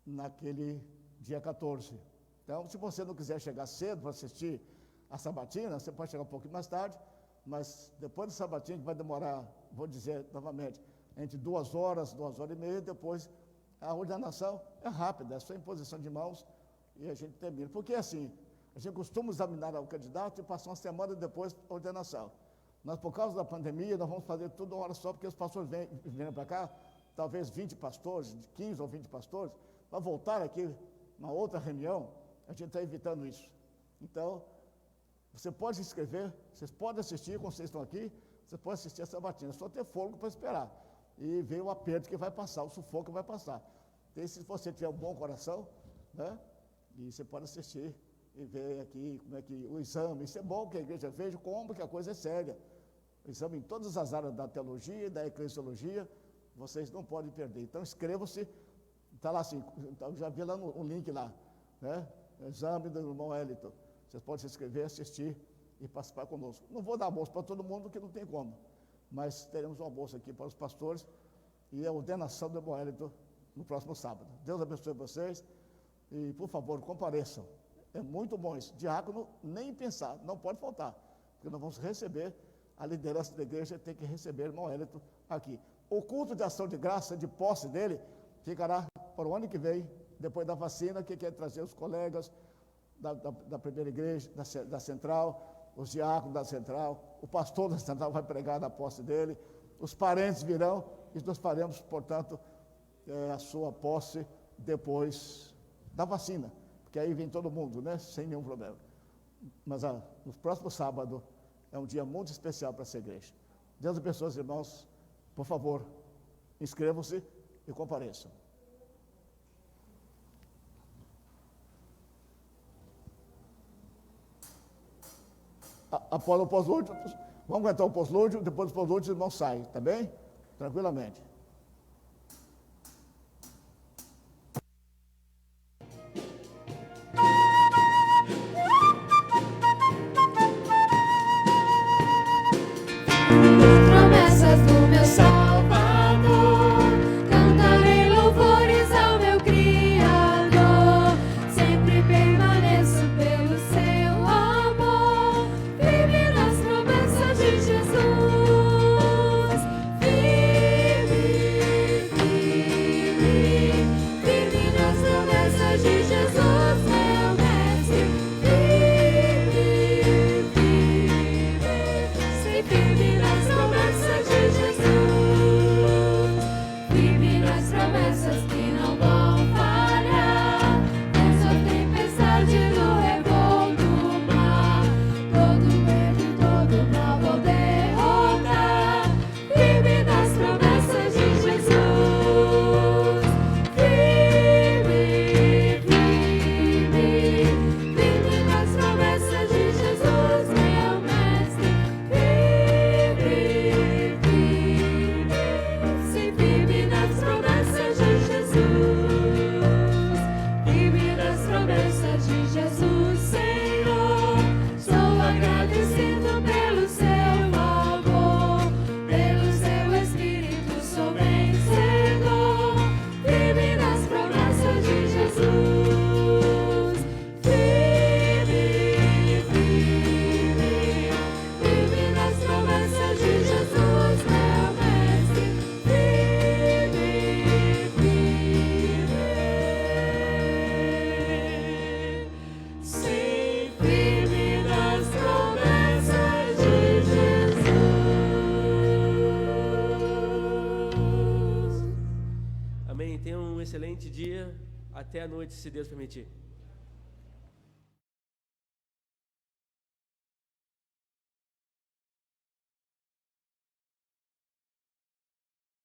naquele dia 14. Então, se você não quiser chegar cedo para assistir a sabatina, você pode chegar um pouquinho mais tarde, mas depois da sabatina, que vai demorar, vou dizer novamente, entre 2 horas, 2h30, depois a ordenação é rápida, é só imposição de mãos e a gente termina. Porque assim, a gente costuma examinar o candidato e passar uma semana depois a ordenação. Nós, por causa da pandemia, nós vamos fazer tudo uma hora só, porque os pastores vêm para cá, talvez 20 pastores, 15 ou 20 pastores, para voltar aqui uma outra reunião, a gente está evitando isso. Então, você pode se inscrever, vocês podem assistir, quando vocês estão aqui, você pode assistir a sabatina, só ter fôlego para esperar. E ver o aperto que vai passar, o sufoco que vai passar. E se você tiver um bom coração, né, e você pode assistir e ver aqui como é que o exame, isso é bom que a igreja veja como que a coisa é séria. O exame em todas as áreas da teologia e da eclesiologia, vocês não podem perder. Então, inscrevam-se, está lá assim, eu já vi lá um link lá, né, exame do irmão Eliton. Vocês podem se inscrever, assistir e participar conosco. Não vou dar almoço para todo mundo, que não tem como, mas teremos um almoço aqui para os pastores e a ordenação do irmão Eliton no próximo sábado. Deus abençoe vocês e, por favor, compareçam. É muito bom isso. Diácono, nem pensar, não pode faltar, porque nós vamos receber, a liderança da igreja tem que receber o irmão Eliton aqui. O culto de ação de graça, de posse dele, ficará para o ano que vem, depois da vacina, que quer trazer os colegas da primeira igreja, da central, os diáconos da central, o pastor da central vai pregar na posse dele, os parentes virão e nós faremos, portanto, a sua posse depois da vacina, porque aí vem todo mundo, né, sem nenhum problema. Mas no próximo sábado é um dia muito especial para essa igreja. Deus abençoe os irmãos, por favor, inscrevam-se e compareçam. Após o pós-lúdio, vamos aguentar o pós-lúdio, depois do pós-lúdio os irmãos saem, tá bem? Tranquilamente. Promessas do meu Salvador, cantarei louvores ao meu Criador, sempre permaneço pelo seu amor, firme nas promessas de Jesus, firme Tenham um excelente dia. Até a noite, se Deus permitir.